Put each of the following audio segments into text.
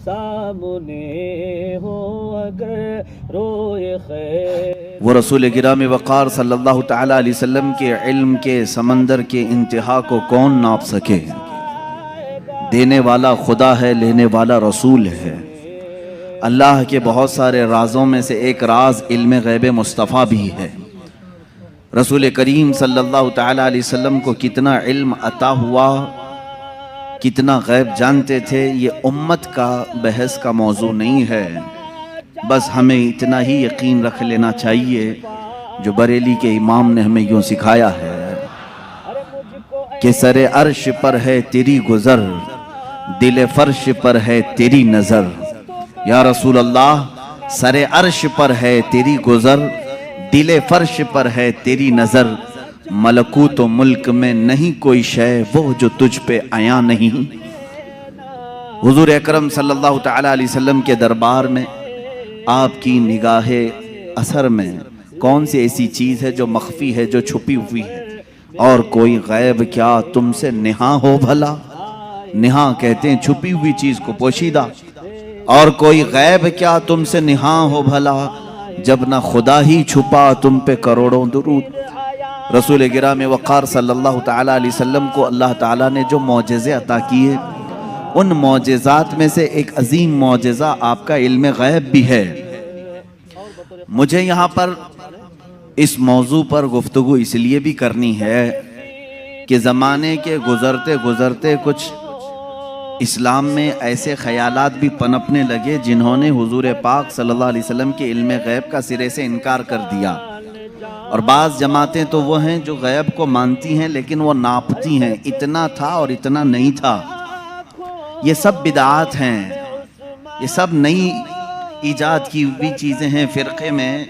سامنے ہو اگر روئے خیر. وہ رسول گرامی وقار صلی اللہ تعالی علیہ وسلم کے علم کے سمندر کے انتہا کو کون ناپ سکے. دینے والا خدا ہے، لینے والا رسول ہے. اللہ کے بہت سارے رازوں میں سے ایک راز علم غیب مصطفیٰ بھی ہے. رسول کریم صلی اللہ تعالی علیہ وسلم کو کتنا علم عطا ہوا، کتنا غیب جانتے تھے، یہ امت کا بحث کا موضوع نہیں ہے. بس ہمیں اتنا ہی یقین رکھ لینا چاہیے جو بریلی کے امام نے ہمیں یوں سکھایا ہے کہ سر عرش پر ہے تیری گزر، دل فرش پر ہے تیری نظر. یا رسول اللہ، سر عرش پر ہے تیری گزر، دل فرش پر ہے تیری نظر. ملکوت و ملک میں نہیں کوئی شے وہ جو تجھ پہ عیاں نہیں. حضور اکرم صلی اللہ تعالی علیہ وسلم کے دربار میں آپ کی نگاہ اثر میں کون سی ایسی چیز ہے جو مخفی ہے، جو چھپی ہوئی ہے؟ اور کوئی غیب کیا تم سے نہاں ہو بھلا. نہاں کہتے ہیں چھپی ہوئی چیز کو، پوشیدہ. اور کوئی غیب کیا تم سے نہاں ہو بھلا، جب نہ خدا ہی چھپا تم پہ کروڑوں درود. رسول گرامی وقار صلی اللہ تعالی علیہ وسلم کو اللہ تعالیٰ نے جو معجزے عطا کیے، ان معجزات میں سے ایک عظیم معجزہ آپ کا علم غیب بھی ہے. مجھے یہاں پر اس موضوع پر گفتگو اس لیے بھی کرنی ہے کہ زمانے کے گزرتے گزرتے کچھ اسلام میں ایسے خیالات بھی پنپنے لگے جنہوں نے حضور پاک صلی اللہ علیہ وسلم کے علم غیب کا سرے سے انکار کر دیا. اور بعض جماعتیں تو وہ ہیں جو غیب کو مانتی ہیں لیکن وہ ناپتی ہیں، اتنا تھا اور اتنا نہیں تھا. یہ سب بدعات ہیں، یہ سب نئی ایجاد کی ہوئی چیزیں ہیں. فرقے میں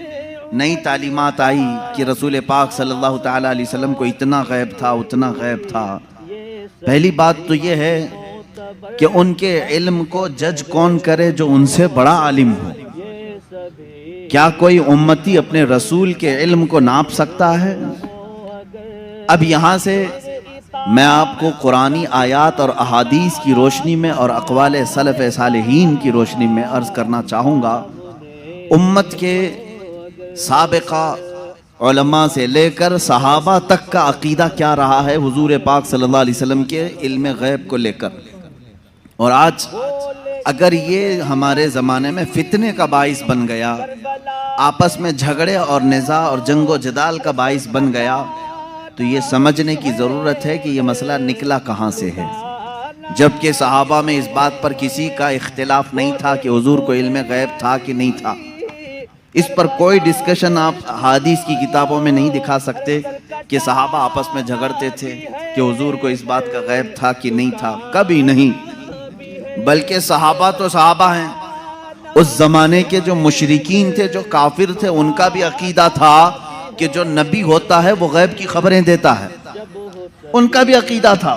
نئی تعلیمات آئی کہ رسول پاک صلی اللہ تعالی علیہ وسلم کو اتنا غیب تھا، اتنا غیب تھا. پہلی بات تو یہ ہے کہ ان کے علم کو جج کون کرے جو ان سے بڑا عالم ہو. کیا کوئی امتی اپنے رسول کے علم کو ناپ سکتا ہے؟ اب یہاں سے میں آپ کو قرآنی آیات اور احادیث کی روشنی میں اور اقوال سلف صالحین کی روشنی میں عرض کرنا چاہوں گا. امت کے سابقہ علماء سے لے کر صحابہ تک کا عقیدہ کیا رہا ہے حضور پاک صلی اللہ علیہ وسلم کے علم غیب کو لے کر. اور آج اگر یہ ہمارے زمانے میں فتنے کا باعث بن گیا، آپس میں جھگڑے اور نزاع اور جنگ و جدال کا باعث بن گیا، تو یہ سمجھنے کی ضرورت ہے کہ یہ مسئلہ نکلا کہاں سے ہے. جبکہ صحابہ میں اس بات پر کسی کا اختلاف نہیں تھا کہ حضور کو علم غیب تھا کہ نہیں تھا. اس پر کوئی ڈسکشن آپ حدیث کی کتابوں میں نہیں دکھا سکتے کہ صحابہ آپس میں جھگڑتے تھے کہ حضور کو اس بات کا غیب تھا کہ نہیں تھا. کبھی نہیں. بلکہ صحابہ تو صحابہ ہیں. اس زمانے کے جو مشرکین تھے، جو کافر تھے، ان کا بھی عقیدہ تھا کہ جو نبی ہوتا ہے وہ غیب کی خبریں دیتا ہے. ان کا بھی عقیدہ تھا.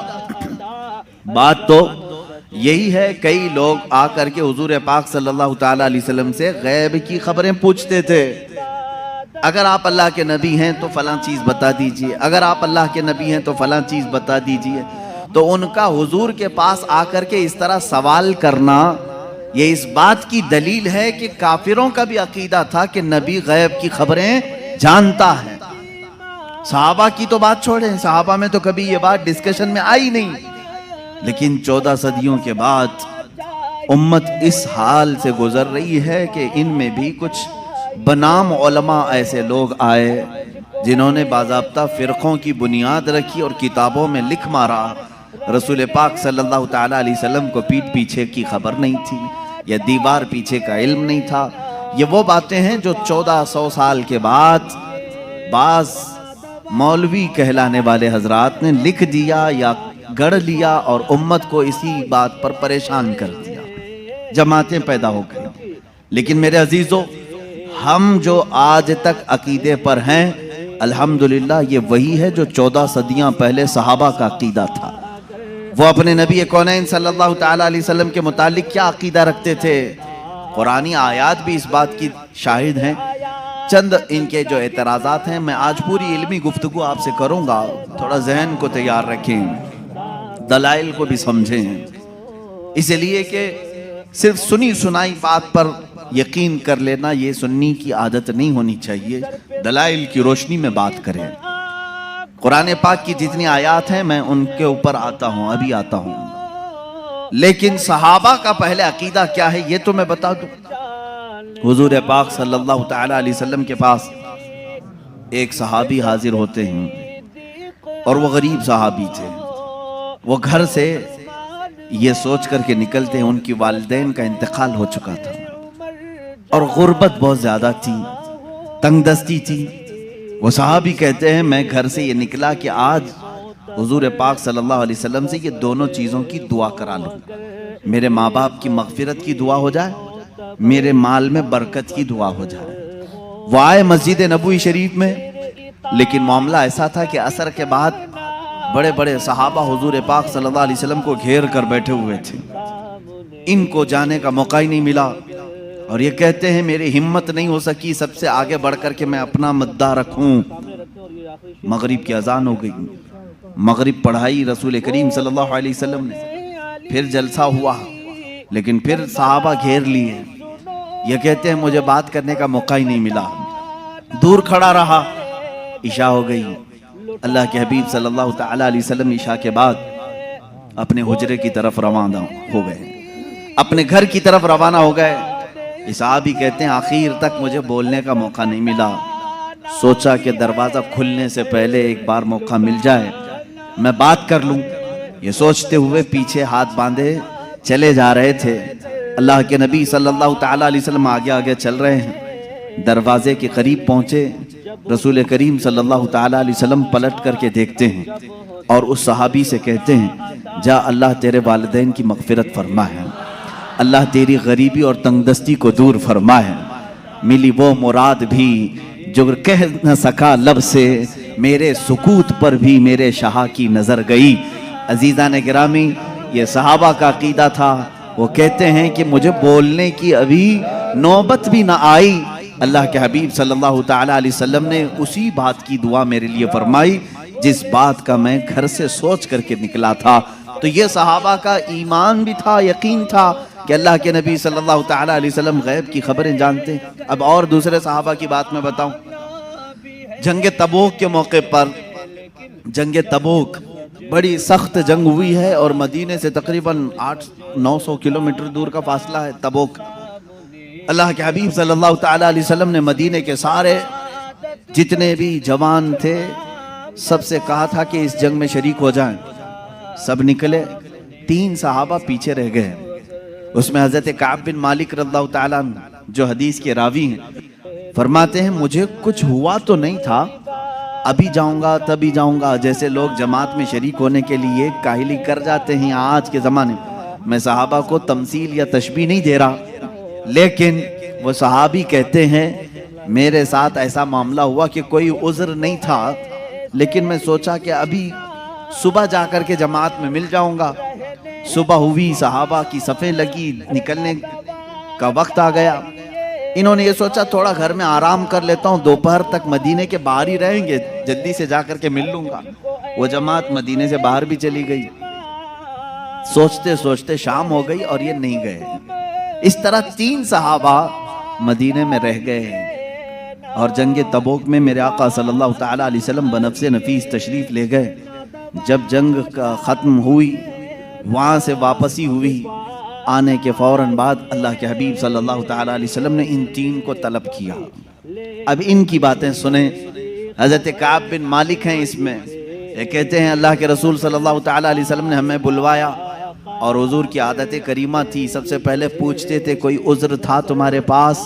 بات تو یہی ہے، کئی لوگ آ کر کے حضور پاک صلی اللہ تعالی علیہ وسلم سے غیب کی خبریں پوچھتے تھے. اگر آپ اللہ کے نبی ہیں تو فلاں چیز بتا دیجئے، اگر آپ اللہ کے نبی ہیں تو فلاں چیز بتا دیجئے. تو ان کا حضور کے پاس آ کر کے اس طرح سوال کرنا یہ اس بات کی دلیل ہے کہ کافروں کا بھی عقیدہ تھا کہ نبی غیب کی خبریں جانتا ہے. صحابہ کی تو بات چھوڑیں، صحابہ میں تو کبھی یہ بات ڈسکشن میں آئی نہیں. لیکن 14 صدیوں کے بعد امت اس حال سے گزر رہی ہے کہ ان میں بھی کچھ بنام علماء ایسے لوگ آئے جنہوں نے باضابطہ فرقوں کی بنیاد رکھی اور کتابوں میں لکھ مارا رسول پاک صلی اللہ تعالی علیہ وسلم کو پیٹھ پیچھے کی خبر نہیں تھی یا دیوار پیچھے کا علم نہیں تھا. یہ وہ باتیں ہیں جو 1400 سال کے بعد بعض مولوی کہلانے والے حضرات نے لکھ دیا یا گڑھ لیا اور امت کو اسی بات پر پریشان کر دیا. جماعتیں پیدا ہو گئی. لیکن میرے عزیزو، ہم جو آج تک عقیدے پر ہیں، الحمدللہ یہ وہی ہے جو 14 صدیاں پہلے صحابہ کا عقیدہ تھا. وہ اپنے نبی کونین صلی اللہ تعالی علیہ وسلم کے متعلق کیا عقیدہ رکھتے تھے. قرآنی آیات بھی اس بات کی شاہد ہیں. چند ان کے جو اعتراضات ہیں، میں آج پوری علمی گفتگو آپ سے کروں گا. تھوڑا ذہن کو تیار رکھیں، دلائل کو بھی سمجھیں، اس لیے کہ صرف سنی سنائی بات پر یقین کر لینا یہ سنی کی عادت نہیں ہونی چاہیے، دلائل کی روشنی میں بات کریں۔ قرآن پاک کی جتنی آیات ہیں میں ان کے اوپر آتا ہوں، ابھی آتا ہوں، لیکن صحابہ کا پہلے عقیدہ کیا ہے یہ تو میں بتا دوں۔ حضور پاک صلی اللہ تعالی علیہ وسلم کے پاس ایک صحابی حاضر ہوتے ہیں، اور وہ غریب صحابی تھے۔ وہ گھر سے یہ سوچ کر کے نکلتے ہیں ان کی والدین کا انتقال ہو چکا تھا، اور غربت بہت زیادہ تھی، تنگ دستی تھی۔ وہ صحابی کہتے ہیں میں گھر سے یہ نکلا کہ آج حضور پاک صلی اللہ علیہ وسلم سے یہ دونوں چیزوں کی دعا کرا لوں، میرے ماں باپ کی مغفرت کی دعا ہو جائے، میرے مال میں برکت کی دعا ہو جائے۔ وہ آئے مسجد نبوی شریف میں، لیکن معاملہ ایسا تھا کہ عصر کے بعد بڑے بڑے صحابہ حضور پاک صلی اللہ علیہ وسلم کو گھیر کر بیٹھے ہوئے تھے، ان کو جانے کا موقع ہی نہیں ملا، اور یہ کہتے ہیں میری ہمت نہیں ہو سکی سب سے آگے بڑھ کر کے میں اپنا مدعا رکھوں۔ مغرب کی اذان ہو گئی، مغرب پڑھائی رسول کریم صلی اللہ علیہ وسلم نے، پھر جلسہ ہوا، لیکن پھر صحابہ گھیر لیے۔ یہ کہتے ہیں مجھے بات کرنے کا موقع ہی نہیں ملا، دور کھڑا رہا۔ عشاء ہو گئی، اللہ کے حبیب صلی اللہ تعالی علیہ وسلم عشاء کے بعد اپنے حجرے کی طرف روانہ ہو گئے، اپنے گھر کی طرف روانہ ہو گئے۔ صحابی کہتے ہیں آخر تک مجھے بولنے کا موقع نہیں ملا، سوچا کہ دروازہ کھلنے سے پہلے ایک بار موقع مل جائے میں بات کر لوں۔ یہ سوچتے ہوئے پیچھے ہاتھ باندھے چلے جا رہے تھے۔ اللہ کے نبی صلی اللہ تعالی علیہ وسلم آگے آگے چل رہے ہیں، دروازے کے قریب پہنچے، رسول کریم صلی اللہ تعالی علیہ وسلم پلٹ کر کے دیکھتے ہیں اور اس صحابی سے کہتے ہیں جا اللہ تیرے والدین کی مغفرت فرما ہے، اللہ تیری غریبی اور تنگ دستی کو دور فرما ہے، ملی وہ مراد بھی جو کہہ نہ سکا لب سے، میرے سکوت پر بھی میرے شاہ کی نظر گئی۔ عزیزان گرامی، یہ صحابہ کا عقیدہ تھا۔ وہ کہتے ہیں کہ مجھے بولنے کی ابھی نوبت بھی نہ آئی، اللہ کے حبیب صلی اللہ تعالی علیہ وسلم نے اسی بات کی دعا میرے لیے فرمائی جس بات کا میں گھر سے سوچ کر کے نکلا تھا۔ تو یہ صحابہ کا ایمان بھی تھا، یقین تھا کہ اللہ کے نبی صلی اللہ تعالی علیہ وسلم غیب کی خبریں جانتے ہیں۔ اب اور دوسرے صحابہ کی بات میں بتاؤں، جنگ تبوک کے موقع پر، جنگ تبوک بڑی سخت جنگ ہوئی ہے، اور مدینے سے تقریباً 800-900 کلومیٹر دور کا فاصلہ ہے تبوک۔ اللہ کے حبیب صلی اللہ تعالی علیہ وسلم نے مدینے کے سارے جتنے بھی جوان تھے سب سے کہا تھا کہ اس جنگ میں شریک ہو جائیں۔ سب نکلے، 3 صحابہ پیچھے رہ گئے، اس میں حضرت کعب بن مالک رضی اللہ تعالیٰ عنہ جو حدیث کے راوی ہیں، فرماتے ہیں مجھے کچھ ہوا تو نہیں تھا، ابھی جاؤں گا تبھی جاؤں گا، جیسے لوگ جماعت میں شریک ہونے کے لیے کاہلی کر جاتے ہیں آج کے زمانے میں۔ صحابہ کو تمثیل یا تشبیہ نہیں دے رہا، لیکن وہ صحابی کہتے ہیں میرے ساتھ ایسا معاملہ ہوا کہ کوئی عذر نہیں تھا، لیکن میں سوچا کہ ابھی صبح جا کر کے جماعت میں مل جاؤں گا۔ صبح ہوئی، صحابہ کی صفیں لگی، نکلنے کا وقت آ گیا۔ انہوں نے یہ سوچا تھوڑا گھر میں آرام کر لیتا ہوں، دوپہر تک مدینے کے باہر ہی رہیں گے، جلدی سے جا کر کے مل لوں گا۔ وہ جماعت مدینے سے باہر بھی چلی گئی، سوچتے سوچتے شام ہو گئی اور یہ نہیں گئے۔ اس طرح 3 صحابہ مدینے میں رہ گئے، اور جنگ تبوک میں میرے آقا صلی اللہ تعالی علیہ وسلم بنفس نفیس تشریف لے گئے۔ جب جنگ کا ختم ہوئی، وہاں سے واپسی ہوئی، آنے کے فوراً بعد اللہ کے حبیب صلی اللہ تعالی علیہ وسلم نے ان 3 کو طلب کیا۔ اب ان کی باتیں سنیں۔ حضرت کعب بن مالک ہیں اس میں، یہ کہتے ہیں اللہ کے رسول صلی اللہ تعالی علیہ وسلم نے ہمیں بلوایا، اور حضور کی عادت کریمہ تھی سب سے پہلے پوچھتے تھے کوئی عذر تھا تمہارے پاس،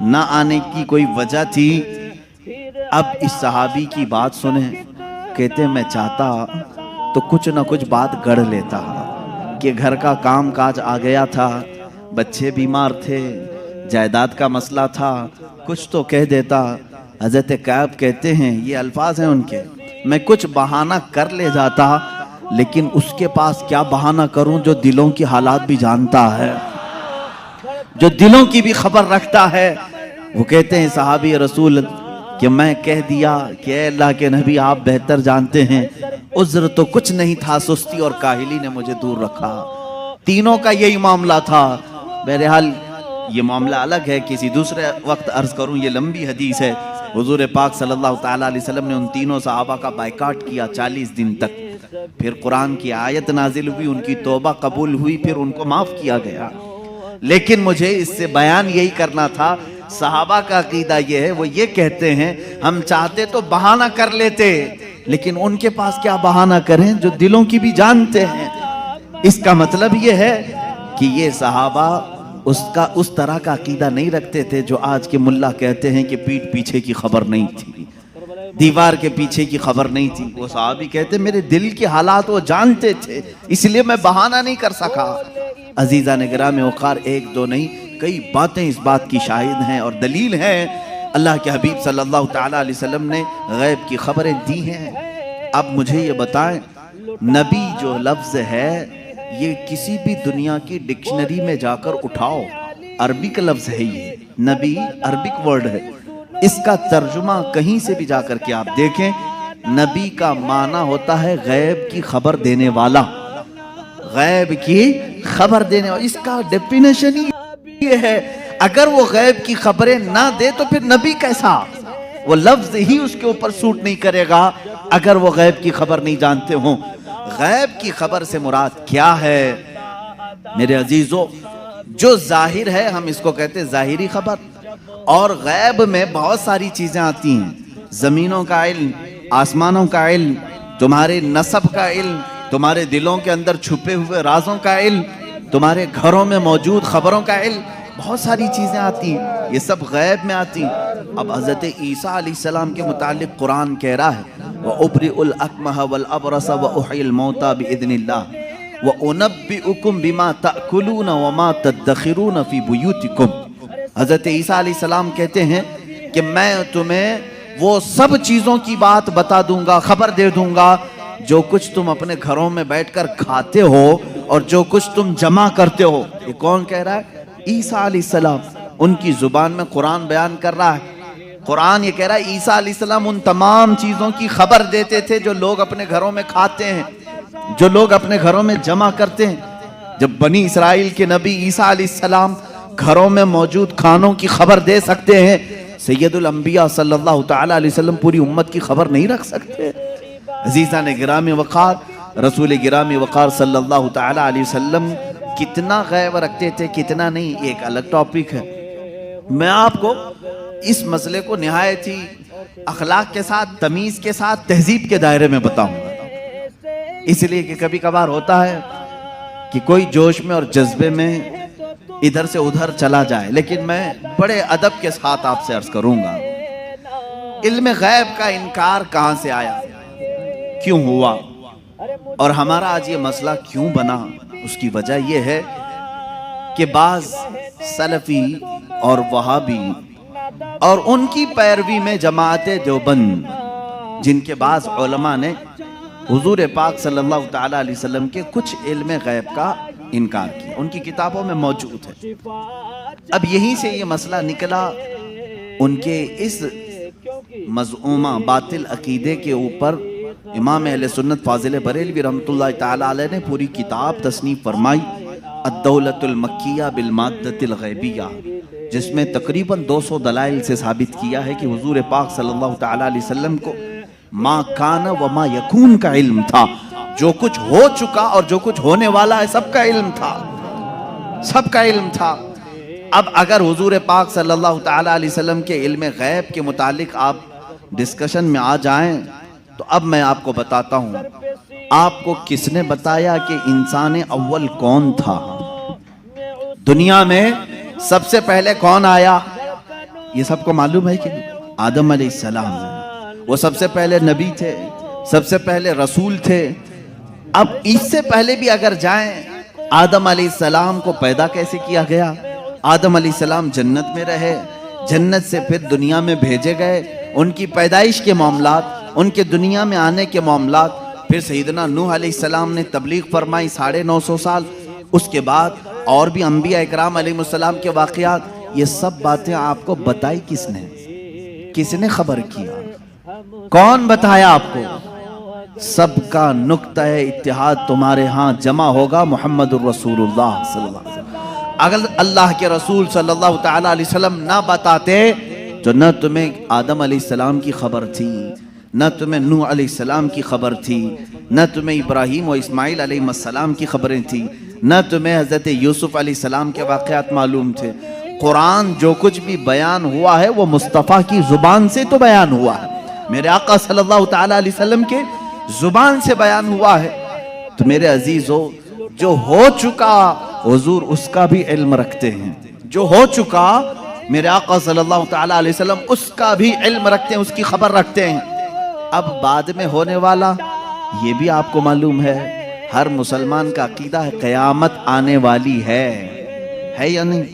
نہ آنے کی کوئی وجہ تھی۔ اب اس صحابی کی بات سنیں، کہتے ہیں میں چاہتا تو کچھ نہ کچھ بات گڑھ لیتا کہ گھر کا کام کاج آ گیا تھا، بچے بیمار تھے، جائیداد کا مسئلہ تھا، کچھ تو کہہ دیتا۔ حضرت کعب کہتے ہیں، یہ الفاظ ہیں ان کے، میں کچھ بہانہ کر لے جاتا، لیکن اس کے پاس کیا بہانہ کروں جو دلوں کی حالات بھی جانتا ہے، جو دلوں کی بھی خبر رکھتا ہے۔ وہ کہتے ہیں صحابی رسول کہ میں کہہ دیا کہ اے اللہ کے نبی آپ بہتر جانتے ہیں، عذر تو کچھ نہیں تھا، سستی اور کاہلی نے مجھے دور رکھا۔ تینوں کا یہی معاملہ تھا، بہرحال یہ معاملہ الگ ہے، کسی دوسرے وقت عرض کروں، یہ لمبی حدیث ہے۔ حضور پاک صلی اللہ تعالیٰ علیہ وسلم نے ان تینوں صحابہ کا بائیکاٹ کیا 40 دن تک، پھر قرآن کی آیت نازل ہوئی، ان کی توبہ قبول ہوئی، پھر ان کو معاف کیا گیا۔ لیکن مجھے اس سے بیان یہی کرنا تھا، صحابہ کا عقیدہ یہ ہے، وہ یہ کہتے ہیں ہم چاہتے تو بہانہ کر لیتے، لیکن ان کے پاس کیا بہانہ کریں جو دلوں کی بھی جانتے ہیں۔ اس کا مطلب یہ ہے کہ یہ صحابہ اس طرح کا عقیدہ نہیں رکھتے تھے جو آج کے ملا کہتے ہیں کہ پیٹھ پیچھے کی خبر نہیں تھی، دیوار کے پیچھے کی خبر نہیں تھی۔ وہ صحابی کہتے میرے دل کے حالات وہ جانتے تھے، اس لیے میں بہانہ نہیں کر سکا۔ عزیزان گرامی وقار، ایک دو نہیں، کئی باتیں اس بات کی شاہد ہیں اور دلیل ہیں۔ اللہ کے حبیب صلی اللہ تعالیٰ علیہ وسلم نے غیب کی خبریں دی ہیں۔ اب مجھے یہ بتائیں، نبی جو لفظ ہے یہ کسی بھی دنیا کی ڈکشنری میں جا کر اٹھاؤ، عربی کا لفظ ہے، یہ نبی عربک ورڈ ہے، اس کا ترجمہ کہیں سے بھی جا کر کے آپ دیکھیں، نبی کا معنی ہوتا ہے غیب کی خبر دینے والا، غیب کی خبر دینے والا۔ اس کا ڈیفینیشن یہ ہے، اگر وہ غیب کی خبریں نہ دے تو پھر نبی کیسا؟ وہ لفظ ہی اس کے اوپر سوٹ نہیں کرے گا اگر وہ غیب کی خبر نہیں جانتے ہوں۔ غیب کی خبر سے مراد کیا ہے میرے عزیزو؟ جو ظاہر ہے ہم اس کو کہتے ہیں ظاہری خبر، اور غیب میں بہت ساری چیزیں آتی ہیں، زمینوں کا علم، آسمانوں کا علم، تمہارے نسب کا علم، تمہارے دلوں کے اندر چھپے ہوئے رازوں کا علم، تمہارے گھروں میں موجود خبروں کا علم، بہت ساری چیزیں آتی ہیں، یہ سب غیب میں آتی ہیں۔ اب حضرت عیسیٰ علیہ السلام کے متعلق قرآن کہہ رہا ہے وَأُبْرِئُ الْأَكْمَحَ وَالْأَبْرَصَ وَأُحْيِي الْمَوْتَى بِإِذْنِ اللَّهِ وَأُنَبِّئُكُم بِمَا تَأْكُلُونَ وَمَا تَدَّخِرُونَ فِي بُيُوتِكُمْ۔ حضرت عیسیٰ علیہ السلام کہتے ہیں کہ میں تمہیں وہ سب چیزوں کی بات بتا دوں گا، خبر دے دوں گا جو کچھ تم اپنے گھروں میں بیٹھ کر کھاتے ہو اور جو کچھ تم جمع کرتے ہو۔ یہ کون کہہ رہا ہے؟ عیسیٰ علیہ السلام، ان کی زبان میں قرآن بیان کر رہا ہے۔ قرآن یہ کہہ رہا ہے عیسیٰ علیہ السلام ان تمام چیزوں کی خبر دیتے تھے جو لوگ اپنے گھروں میں کھاتے ہیں، جو لوگ اپنے گھروں میں جمع کرتے ہیں۔ جب بنی اسرائیل کے نبی عیسیٰ علیہ السلام گھروں میں موجود کھانوں کی خبر دے سکتے ہیں، سید الانبیاء صلی اللہ تعالیٰ علیہ وسلم پوری امت کی خبر نہیں رکھ سکتے؟ عزیزان گرامی وقار، رسول گرامی وقار صلی اللہ تعالیٰ علیہ وسلم کتنا غیب رکھتے تھے کتنا نہیں، ایک الگ ٹاپک ہے۔ میں آپ کو اس مسئلے کو نہایت ہی اخلاق کے ساتھ، تمیز کے ساتھ، تہذیب کے دائرے میں بتاؤں گا، اس لیے کہ کبھی کبھار ہوتا ہے کہ کوئی جوش میں اور جذبے میں ادھر سے ادھر چلا جائے، لیکن میں بڑے ادب کے ساتھ آپ سے عرض کروں گا، علم غیب کا انکار کہاں سے آیا، کیوں ہوا، اور ہمارا آج یہ مسئلہ کیوں بنا؟ اس کی وجہ یہ ہے کہ بعض سلفی اور وہابی اور ان کی پیروی میں جماعت دیوبند، جن کے بعض علماء نے حضور پاک صلی اللہ تعالیٰ علیہ وسلم کے کچھ علم غیب کا انکار کیا، ان کی کتابوں میں موجود ہے۔ اب یہیں سے یہ مسئلہ نکلا، ان کے اس مذعومہ باطل عقیدے کے اوپر امام اہل سنت فاضل بریلوی رحمۃ اللہ تعالیٰ علیہ نے پوری کتاب تصنیف فرمائی، الدولۃ المکیہ بالمادۃ الغیبیہ، جس میں تقریباً 200 دلائل سے ثابت کیا ہے کہ حضور پاک صلی اللہ تعالیٰ علیہ وسلم کو ما کان و ما یکون کا علم تھا، جو کچھ ہو چکا اور جو کچھ ہونے والا ہے سب کا علم تھا، سب کا علم تھا۔ اب اگر حضور پاک صلی اللہ تعالیٰ علیہ وسلم کے علم غیب کے متعلق آپ ڈسکشن میں آ جائیں تو اب میں آپ کو بتاتا ہوں، آپ کو کس نے بتایا کہ انسان اول کون تھا؟ دنیا میں سب سے پہلے کون آیا؟ یہ سب کو معلوم ہے کہ آدم علیہ السلام، وہ سب سے پہلے نبی تھے، سب سے پہلے رسول تھے۔ اب اس سے پہلے بھی اگر جائیں، آدم علیہ السلام کو پیدا کیسے کیا گیا؟ آدم علیہ السلام جنت میں رہے، جنت سے پھر دنیا میں بھیجے گئے، ان کی پیدائش کے معاملات، ان کے دنیا میں آنے کے معاملات، پھر سیدنا نوح علیہ السلام نے تبلیغ فرمائی 950 سال، اس کے بعد اور بھی انبیاء اکرام علیہ السلام کے واقعات، یہ سب باتیں آپ کو بتائی کس نے؟ کس نے خبر کیا؟ کون بتایا آپ کو؟ سب کا نقطہ اتحاد تمہارے ہاں جمع ہوگا محمد الرسول اللہ صلی اللہ علیہ وسلم۔ اگر اللہ کے رسول صلی اللہ تعالیٰ علیہ وسلم نہ بتاتے تو نہ تمہیں آدم علیہ السلام کی خبر تھی، نہ تمہیں نوح علیہ السلام کی خبر تھی، نہ تمہیں ابراہیم و اسماعیل علیہ السلام کی خبریں تھی، نہ تمہیں حضرت یوسف علیہ السلام کے واقعات معلوم تھے۔ قرآن جو کچھ بھی بیان ہوا ہے وہ مصطفیٰ کی زبان سے تو بیان ہوا ہے، میرے آقا صلی اللہ تعالیٰ علیہ وسلم کے زبان سے بیان ہوا ہے۔ تو میرے عزیزو، جو ہو چکا حضور اس کا بھی علم رکھتے ہیں، جو ہو چکا میرے آقا صلی اللہ تعالیٰ علیہ وسلم اس کا بھی علم رکھتے ہیں، اس کی خبر رکھتے ہیں۔ اب بعد میں ہونے والا یہ بھی آپ کو معلوم ہے، ہر مسلمان کا عقیدہ ہے قیامت آنے والی ہے یا نہیں؟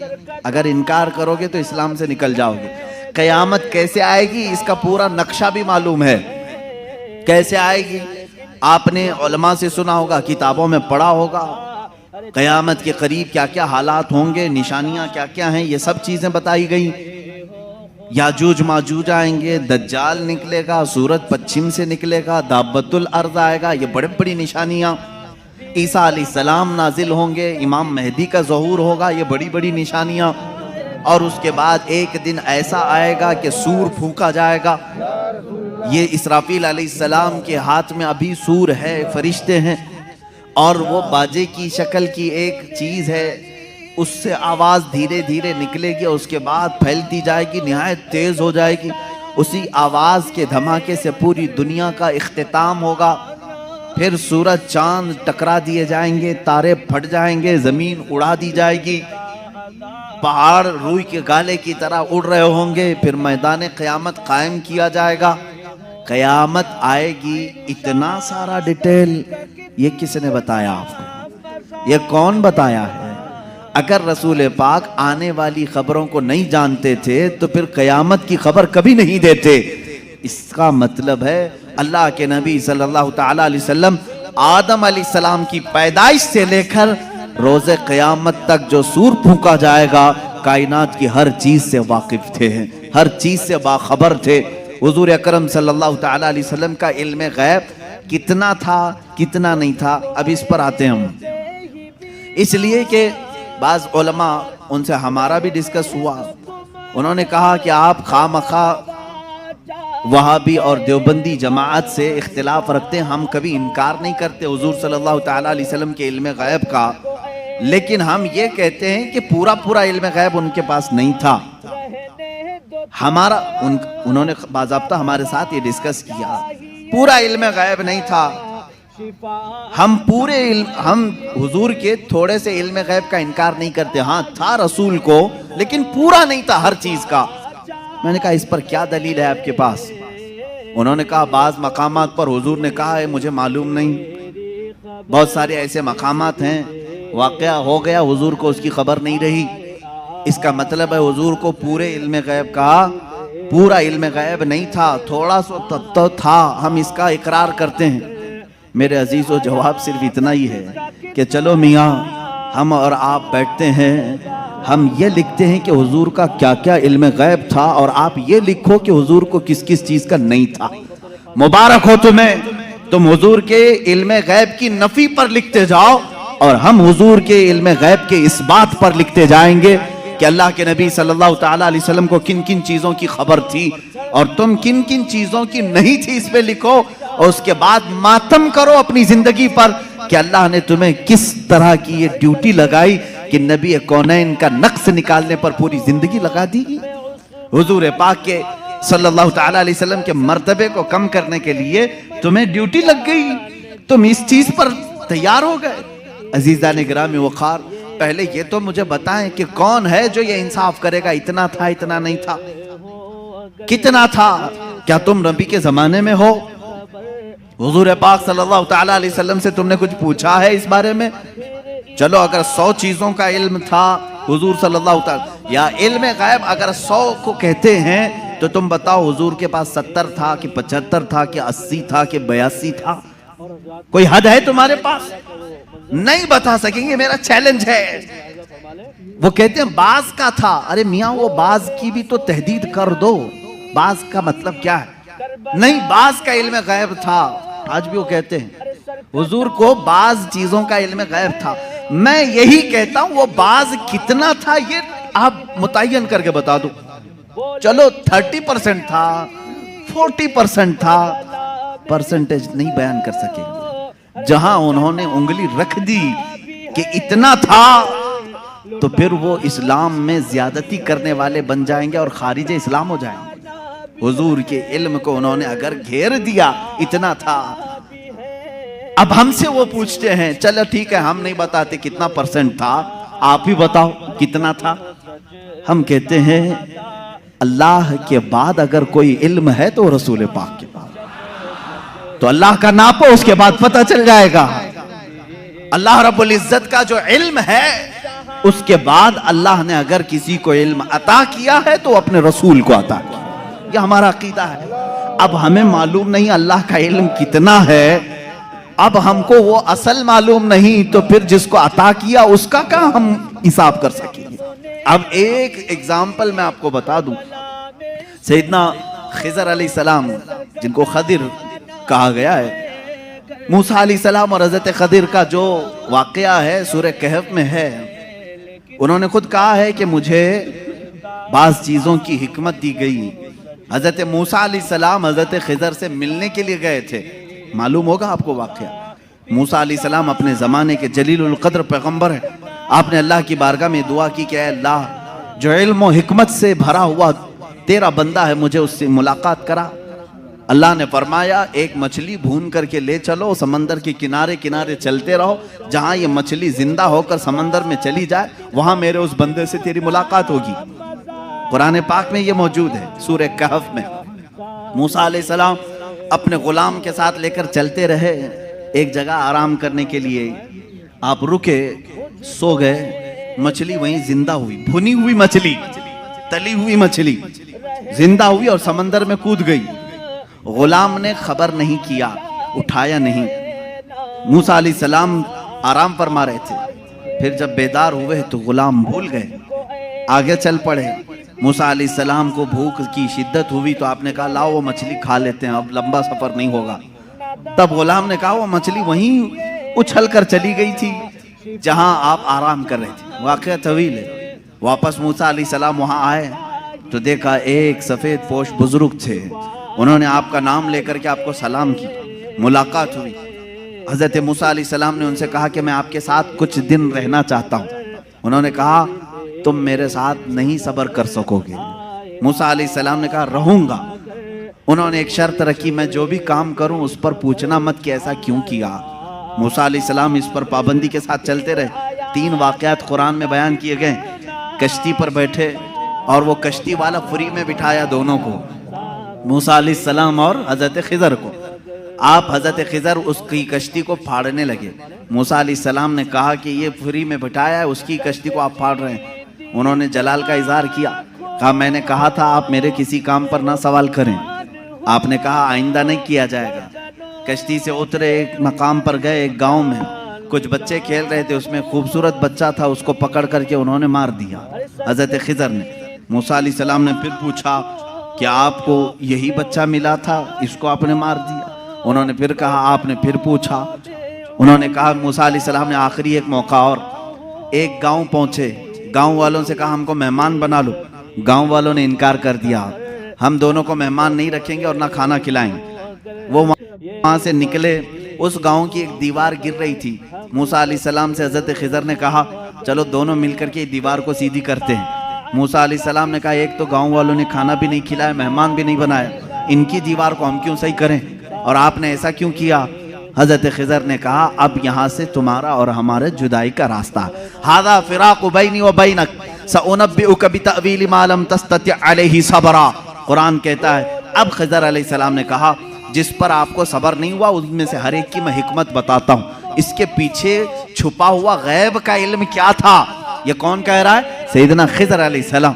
اگر انکار کرو گے تو اسلام سے نکل جاؤ گے۔ قیامت کیسے آئے گی اس کا پورا نقشہ بھی معلوم ہے، کیسے آئے گی آپ نے علماء سے سنا ہوگا، کتابوں میں پڑھا ہوگا، قیامت کے قریب کیا کیا حالات ہوں گے، نشانیاں کیا کیا ہیں، یہ سب چیزیں بتائی گئی۔ یاجوج ماجوج آئیں گے، دجال نکلے گا، سورج پچھم سے نکلے گا، دابت الارض آئے گا، یہ بڑی بڑی نشانیاں۔ عیسیٰ علیہ السلام نازل ہوں گے، امام مہدی کا ظہور ہوگا، یہ بڑی بڑی نشانیاں۔ اور اس کے بعد ایک دن ایسا آئے گا کہ سور پھونکا جائے گا۔ یہ اسرافیل علیہ السلام کے ہاتھ میں ابھی سور ہے، فرشتے ہیں، اور وہ باجے کی شکل کی ایک چیز ہے، اس سے آواز دھیرے دھیرے نکلے گی، اس کے بعد پھیلتی جائے گی، نہایت تیز ہو جائے گی۔ اسی آواز کے دھماکے سے پوری دنیا کا اختتام ہوگا۔ پھر سورج چاند ٹکرا دیے جائیں گے، تارے پھٹ جائیں گے، زمین اڑا دی جائے گی، پہاڑ روئی کے گالے کی طرح اڑ رہے ہوں گے، پھر میدان قیامت قائم کیا جائے گا۔ قیامت آئے گی، اتنا سارا ڈیٹیل یہ کس نے بتایا آپ کو؟ یہ کون بتایا ہے؟ اگر رسول پاک آنے والی خبروں کو نہیں جانتے تھے تو پھر قیامت کی خبر کبھی نہیں دیتے۔ اس کا مطلب ہے اللہ کے نبی صلی اللہ تعالیٰ علیہ وسلم آدم علیہ السلام کی پیدائش سے لے کر روز قیامت تک جو سور پھونکا جائے گا، کائنات کی ہر چیز سے واقف تھے، ہر چیز سے باخبر تھے۔ حضور اکرم صلی اللہ تعالیٰ علیہ وسلم کا علم غیب کتنا تھا کتنا نہیں تھا، اب اس پر آتے ہیں ہم۔ اس لیے کہ بعض علماء، ان سے ہمارا بھی ڈسکس ہوا، انہوں نے کہا کہ آپ خواہ وہابی اور دیوبندی جماعت سے اختلاف رکھتے ہیں، ہم کبھی انکار نہیں کرتے حضور صلی اللہ تعالیٰ علیہ وسلم کے علم غیب کا، لیکن ہم یہ کہتے ہیں کہ پورا علم غیب ان کے پاس نہیں تھا۔ انہوں نے باضابطہ ہمارے ساتھ یہ ڈسکس کیا، پورا علم غیب نہیں تھا۔ ہم حضور کے تھوڑے سے علم غیب کا انکار نہیں کرتے، ہاں تھا رسول کو، لیکن پورا نہیں تھا ہر چیز کا۔ میں نے کہا اس پر کیا دلیل ہے آپ کے پاس؟ انہوں نے کہا بعض مقامات پر حضور نے کہا ہے مجھے معلوم نہیں، بہت سارے ایسے مقامات ہیں واقعہ ہو گیا حضور کو اس کی خبر نہیں رہی، اس کا مطلب ہے حضور کو پورے علم غیب کا پورا علم غیب نہیں تھا، تھوڑا سا تو تھا، ہم اس کا اقرار کرتے ہیں۔ میرے عزیزو، جواب صرف اتنا ہی ہے کہ چلو میاں، ہم اور آپ بیٹھتے ہیں، ہم یہ لکھتے ہیں کہ حضور کا کیا کیا علم غیب تھا، اور آپ یہ لکھو کہ حضور کو کس کس چیز کا نہیں تھا۔ مبارک ہو تمہیں، تم حضور کے علم غیب کی نفی پر لکھتے جاؤ، اور ہم حضور کے علم غیب کے اس بات پر لکھتے جائیں گے کہ اللہ کے نبی صلی اللہ تعالیٰ علیہ وسلم کو کن کن چیزوں کی خبر تھی اور تم کن کن چیزوں کی نہیں تھی، اس پہ لکھو، اور اس کے بعد ماتم کرو اپنی زندگی پر کہ اللہ نے تمہیں کس طرح کی یہ ڈیوٹی لگائی کہ نبی کونین کا نقص نکالنے پر پوری زندگی لگا دی۔ حضور پاک کے صلی اللہ تعالیٰ علیہ وسلم کے مرتبے کو کم کرنے کے لیے تمہیں ڈیوٹی لگ گئی، تم اس چیز پر تیار ہو گئے۔ عزیزان گرامی وقار، پہلے یہ تو مجھے بتائیں کہ کون ہے جو یہ انصاف کرے گا اتنا تھا اتنا نہیں تھا، کتنا تھا؟ کیا تم نبی کے زمانے میں ہو؟ حضور پاک صلی اللہ تعالیٰ علیہ وسلم سے تم نے کچھ پوچھا ہے اس بارے میں؟ چلو اگر 100 چیزوں کا علم تھا حضور صلی اللہ تعالیٰ، یا علم غیب اگر 100 کو کہتے ہیں تو تم بتاؤ حضور کے پاس 70 تھا کہ 75 تھا کہ 80 تھا کہ 82 تھا؟ کوئی حد ہے تمہارے پاس؟ نہیں بتا سکیں گے، میرا چیلنج ہے۔ وہ کہتے ہیں بعض کا تھا، ارے میاں وہ بعض کی بھی تو تحدید کر دو، بعض کا مطلب کیا ہے؟ نہیں، بعض کا علم غیب تھا، آج بھی وہ کہتے ہیں حضور کو بعض چیزوں کا علم غیب تھا۔ میں یہی کہتا ہوں وہ باز کتنا تھا یہ آپ متعین کر کے بتا دو. چلو 30% تھا 40% تھا, پرسنٹیج نہیں بیان کر سکے. جہاں انہوں نے انگلی رکھ دی کہ اتنا تھا تو پھر وہ اسلام میں زیادتی کرنے والے بن جائیں گے اور خارج اسلام ہو جائیں گے. حضور کے علم کو انہوں نے اگر گھیر دیا اتنا تھا. اب ہم سے وہ پوچھتے ہیں چلو ٹھیک ہے ہم نہیں بتاتے کتنا پرسنٹ تھا, آپ ہی بتاؤ کتنا تھا. ہم کہتے ہیں اللہ کے بعد اگر کوئی علم ہے تو رسول پاک کے بعد, تو اللہ کا ناپو اس کے بعد پتہ چل جائے گا. اللہ رب العزت کا جو علم ہے اس کے بعد اللہ نے اگر کسی کو علم عطا کیا ہے تو اپنے رسول کو عطا کیا. یہ ہمارا عقیدہ ہے. اب ہمیں معلوم نہیں اللہ کا علم کتنا ہے, اب ہم کو وہ اصل معلوم نہیں, تو پھر جس کو عطا کیا اس کا کہاں ہم حساب کر سکیں. اب ایک ایگزامپل میں آپ کو بتا دوں. سیدنا خضر علیہ السلام جن کو خضر کہا گیا ہے, موسیٰ علیہ السلام اور حضرت خضر کا جو واقعہ ہے سورہ کہف میں ہے. انہوں نے خود کہا ہے کہ مجھے بعض چیزوں کی حکمت دی گئی. حضرت موسیٰ علیہ السلام حضرت خضر سے ملنے کے لیے گئے تھے, معلوم ہوگا آپ کو واقعہ. موسیٰ علیہ السلام اپنے زمانے کے جلیل القدر پیغمبر ہیں. آپ نے اللہ کی بارگاہ میں دعا کی کہ اے اللہ جو علم و حکمت سے بھرا ہوا تیرا بندہ ہے مجھے اس سے ملاقات کرا. اللہ نے فرمایا ایک مچھلی بھون کر کے لے چلو, سمندر کے کنارے کنارے چلتے رہو, جہاں یہ مچھلی زندہ ہو کر سمندر میں چلی جائے وہاں میرے اس بندے سے تیری ملاقات ہوگی. قرآن پاک میں یہ موجود ہے سورہ کہف میں. موسیٰ علیہ السلام اپنے غلام کے ساتھ لے کر چلتے رہے ایک جگہ آرام کرنے کے لیے. آپ رکے, سو گئے, مچھلی وہیں زندہ ہوئی, بھنی ہوئی مچھلی, تلی ہوئی مچھلی زندہ ہوئی اور سمندر میں کود گئی. غلام نے خبر نہیں کیا, اٹھایا نہیں. موسیٰ علیہ السلام آرام فرما رہے تھے, پھر جب بیدار ہوئے تو غلام بھول گئے, آگے چل پڑے. موسیٰ علیہ السلام کو بھوک کی شدت ہوئی تو آپ نے کہا لاؤ وہ مچھلی کھا لیتے ہیں, اب لمبا سفر نہیں ہوگا. تب غلام نے کہا وہ مچھلی وہیں اچھل کر چلی گئی تھی جہاں آپ آرام کر رہے تھے. واقعہ طویل ہے. واپس موسیٰ علیہ السلام وہاں آئے تو دیکھا ایک سفید پوش بزرگ تھے. انہوں نے آپ کا نام لے کر کے آپ کو سلام کی, ملاقات ہوئی. حضرت موسیٰ علیہ السلام نے ان سے کہا کہ میں آپ کے ساتھ کچھ دن رہنا چاہتا ہوں. انہوں نے کہا تم میرے ساتھ نہیں صبر کر سکو گے. موسیٰ علیہ السلام نے کہا رہوں گا. انہوں نے ایک شرط رکھی, میں جو بھی کام کروں اس پر پوچھنا مت کہ ایسا کیوں کیا. موسیٰ علیہ السلام اس پر پابندی کے ساتھ چلتے رہے. 3 واقعات قرآن میں بیان کیے گئے. کشتی پر بیٹھے اور وہ کشتی والا فری میں بٹھایا دونوں کو, موسیٰ علیہ السلام اور حضرت خضر کو. آپ حضرت خضر اس کی کشتی کو پھاڑنے لگے. موسیٰ علیہ السلام نے کہا کہ یہ فری میں بٹھایا ہے, اس کی کشتی کو آپ پھاڑ رہے ہیں. انہوں نے جلال کا اظہار کیا, کہا میں نے کہا تھا آپ میرے کسی کام پر نہ سوال کریں. آپ نے کہا آئندہ نہیں کیا جائے گا. کشتی سے اترے, ایک مقام پر گئے, ایک گاؤں میں کچھ بچے کھیل رہے تھے, اس میں خوبصورت بچہ تھا, اس کو پکڑ کر کے انہوں نے مار دیا حضرت خضر نے. موسیٰ علیہ السلام نے پھر پوچھا کہ آپ کو یہی بچہ ملا تھا, اس کو آپ نے مار دیا. انہوں نے پھر کہا, آپ نے پھر پوچھا. انہوں نے کہا موسیٰ علیہ السلام نے آخری ایک موقع اور, ایک گاؤں پہنچے, گاؤں والوں سے کہا ہم کو مہمان بنا لو. گاؤں والوں نے انکار کر دیا, ہم دونوں کو مہمان نہیں رکھیں گے اور نہ کھانا کھلائیں گے. وہ وہاں سے نکلے, اس گاؤں کی ایک دیوار گر رہی تھی. موسیٰ علیہ السلام سے حضرت خضر نے کہا چلو دونوں مل کر کے دیوار کو سیدھی کرتے ہیں. موسیٰ علیہ السلام نے کہا ایک تو گاؤں والوں نے کھانا بھی نہیں کھلایا, مہمان بھی نہیں بنایا, ان کی دیوار کو ہم کیوں صحیح کریں, اور آپ نے ایسا کیوں کیا. حضرت خضر نے کہا اب یہاں سے تمہارا اور ہمارے جدائی کا راستہ, ھذا فراق بینی و بینک سأنبئک بتأویل ما لم تستطع علیہ صبرا. قرآن کہتا ہے اب خضر علیہ السلام نے کہا جس پر آپ کو صبر نہیں ہوا ان میں سے ہر ایک کی میں حکمت بتاتا ہوں. اس کے پیچھے چھپا ہوا غیب کا علم کیا تھا, یہ کون کہہ رہا ہے؟ سیدنا خضر علیہ السلام.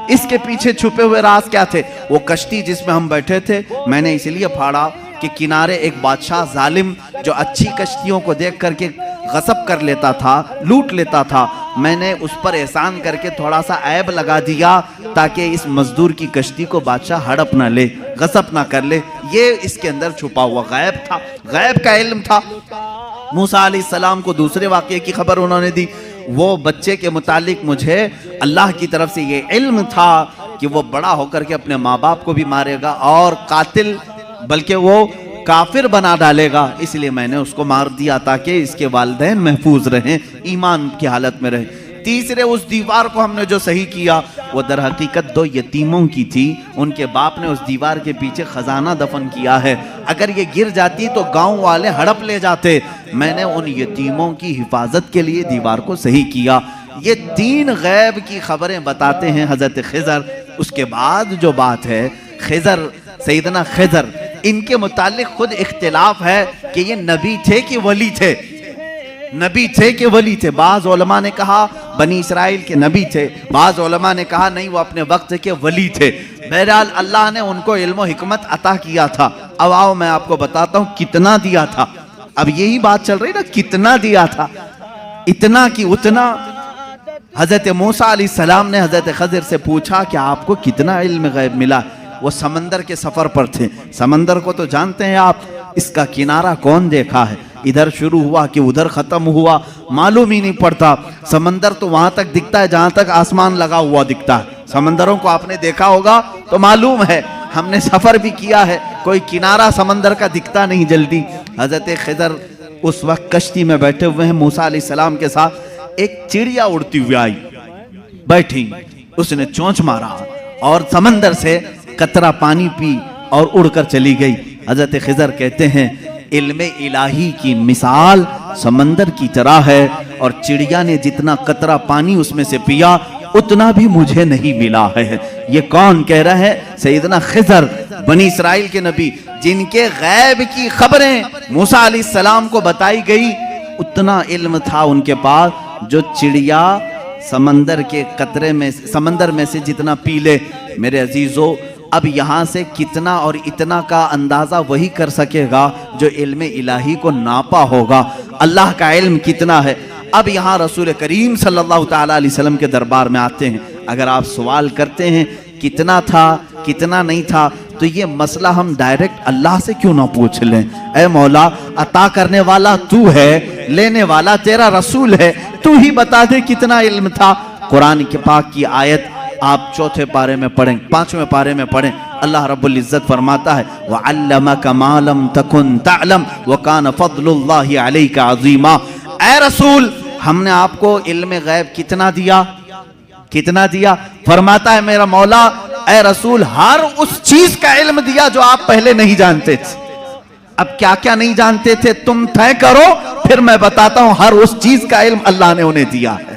اس کے پیچھے چھپے ہوئے راز کیا تھے؟ وہ کشتی جس میں ہم بیٹھے تھے میں نے اس لیے پھاڑا کہ کنارے ایک بادشاہ ظالم جو اچھی کشتیوں کو دیکھ کر کے غصب کر لیتا تھا, لوٹ لیتا تھا, میں نے اس پر احسان کر کے تھوڑا سا عیب لگا دیا تاکہ اس مزدور کی کشتی کو بادشاہ ہڑپ نہ لے, غصب نہ کر لے. یہ اس کے اندر چھپا ہوا غیب تھا, غیب کا علم تھا. موسیٰ علیہ السلام کو دوسرے واقعے کی خبر انہوں نے دی. وہ بچے کے متعلق مجھے اللہ کی طرف سے یہ علم تھا کہ وہ بڑا ہو کر کے اپنے ماں باپ کو بھی مارے گا اور قاتل بلکہ وہ کافر بنا ڈالے گا، اس لیے میں نے اس کو مار دیا تاکہ اس کے والدین محفوظ رہیں، ایمان کی حالت میں رہیں. تیسرے، اس دیوار کو ہم نے جو صحیح کیا وہ در حقیقت 2 یتیموں کی تھی. ان کے باپ نے اس دیوار کے پیچھے خزانہ دفن کیا ہے، اگر یہ گر جاتی تو گاؤں والے ہڑپ لے جاتے. میں نے ان یتیموں کی حفاظت کے لیے دیوار کو صحیح کیا. یہ 3 غیب کی خبریں بتاتے ہیں حضرت خضر. اس کے بعد جو بات ہے خضر، سیدنا خضر، ان کے متعلق خود اختلاف ہے کہ یہ نبی تھے کہ ولی تھے. نبی تھے کہ ولی تھے. بعض علماء نے کہا بنی اسرائیل کے نبی تھے، بعض علماء نے کہا نہیں وہ اپنے وقت کے ولی تھے. بہرحال اللہ نے ان کو علم و حکمت عطا کیا تھا. اب آؤ میں آپ کو بتاتا ہوں کتنا دیا تھا. اب یہی بات چل رہی نا، کتنا دیا تھا، اتنا کی اتنا. حضرت موسیٰ علیہ السلام نے حضرت خضر سے پوچھا کہ آپ کو کتنا علم غیب ملا. وہ سمندر کے سفر پر تھے. سمندر کو تو جانتے ہیں آپ، اس کا کنارہ کون دیکھا ہے؟ ادھر شروع ہوا کہ ادھر ختم ہوا، معلوم ہی نہیں پڑتا. سمندر تو وہاں تک دکھتا ہے جہاں تک آسمان لگا ہوا دکھتا ہے. سمندروں کو آپ نے دیکھا ہوگا تو معلوم ہے، ہم نے سفر بھی کیا ہے، کوئی کنارہ سمندر کا دکھتا نہیں جلدی. حضرت خضر اس وقت کشتی میں بیٹھے ہوئے ہیں موسیٰ علیہ السلام کے ساتھ. ایک چڑیا اڑتی ہوئی آئی، بیٹھی، اس نے چونچ مارا اور سمندر سے قطرہ پانی پی اور اڑ کر چلی گئی. حضرت خضر کہتے ہیں علم الہی کی مثال سمندر کی طرح ہے، اور چڑیا نے جتنا قطرہ پانی اس میں سے پیا اتنا بھی مجھے نہیں ملا ہے. یہ کون کہہ رہا ہے؟ سیدنا خضر، بنی اسرائیل کے نبی، جن کے غیب کی خبریں موسیٰ علیہ السلام کو بتائی گئی. اتنا علم تھا ان کے پاس جو چڑیا سمندر کے قطرے میں، سمندر میں سے جتنا پی لے. میرے عزیزو، اب یہاں سے کتنا اور اتنا کا اندازہ وہی کر سکے گا جو علم الہی کو ناپا ہوگا. اللہ کا علم کتنا ہے. اب یہاں رسول کریم صلی اللہ تعالیٰ علیہ وسلم کے دربار میں آتے ہیں. اگر آپ سوال کرتے ہیں کتنا تھا کتنا نہیں تھا، تو یہ مسئلہ ہم ڈائریکٹ اللہ سے کیوں نہ پوچھ لیں؟ اے مولا، عطا کرنے والا تو ہے، لینے والا تیرا رسول ہے، تو ہی بتا دے کتنا علم تھا. قرآن کے پاک کی آیت آپ 4 پارے میں پڑھیں، 5ویں پارے میں پڑھیں. اللہ رب العزت فرماتا ہے وَعَلَّمَكَ مَا لَمْ تَكُنْ تَعْلَمْ وَكَانَ فَضْلُ اللَّهِ عَلَيْكَ عَظِيمًا. اے رسول، ہم نے آپ کو علم غیب کتنا دیا؟ کتنا دیا؟ فرماتا ہے میرا مولا، اے رسول، ہر اس چیز کا علم دیا جو آپ پہلے نہیں جانتے تھے. اب کیا کیا نہیں جانتے تھے تم طے کرو، پھر میں بتاتا ہوں. ہر اس چیز کا علم اللہ نے انہیں دیا ہے.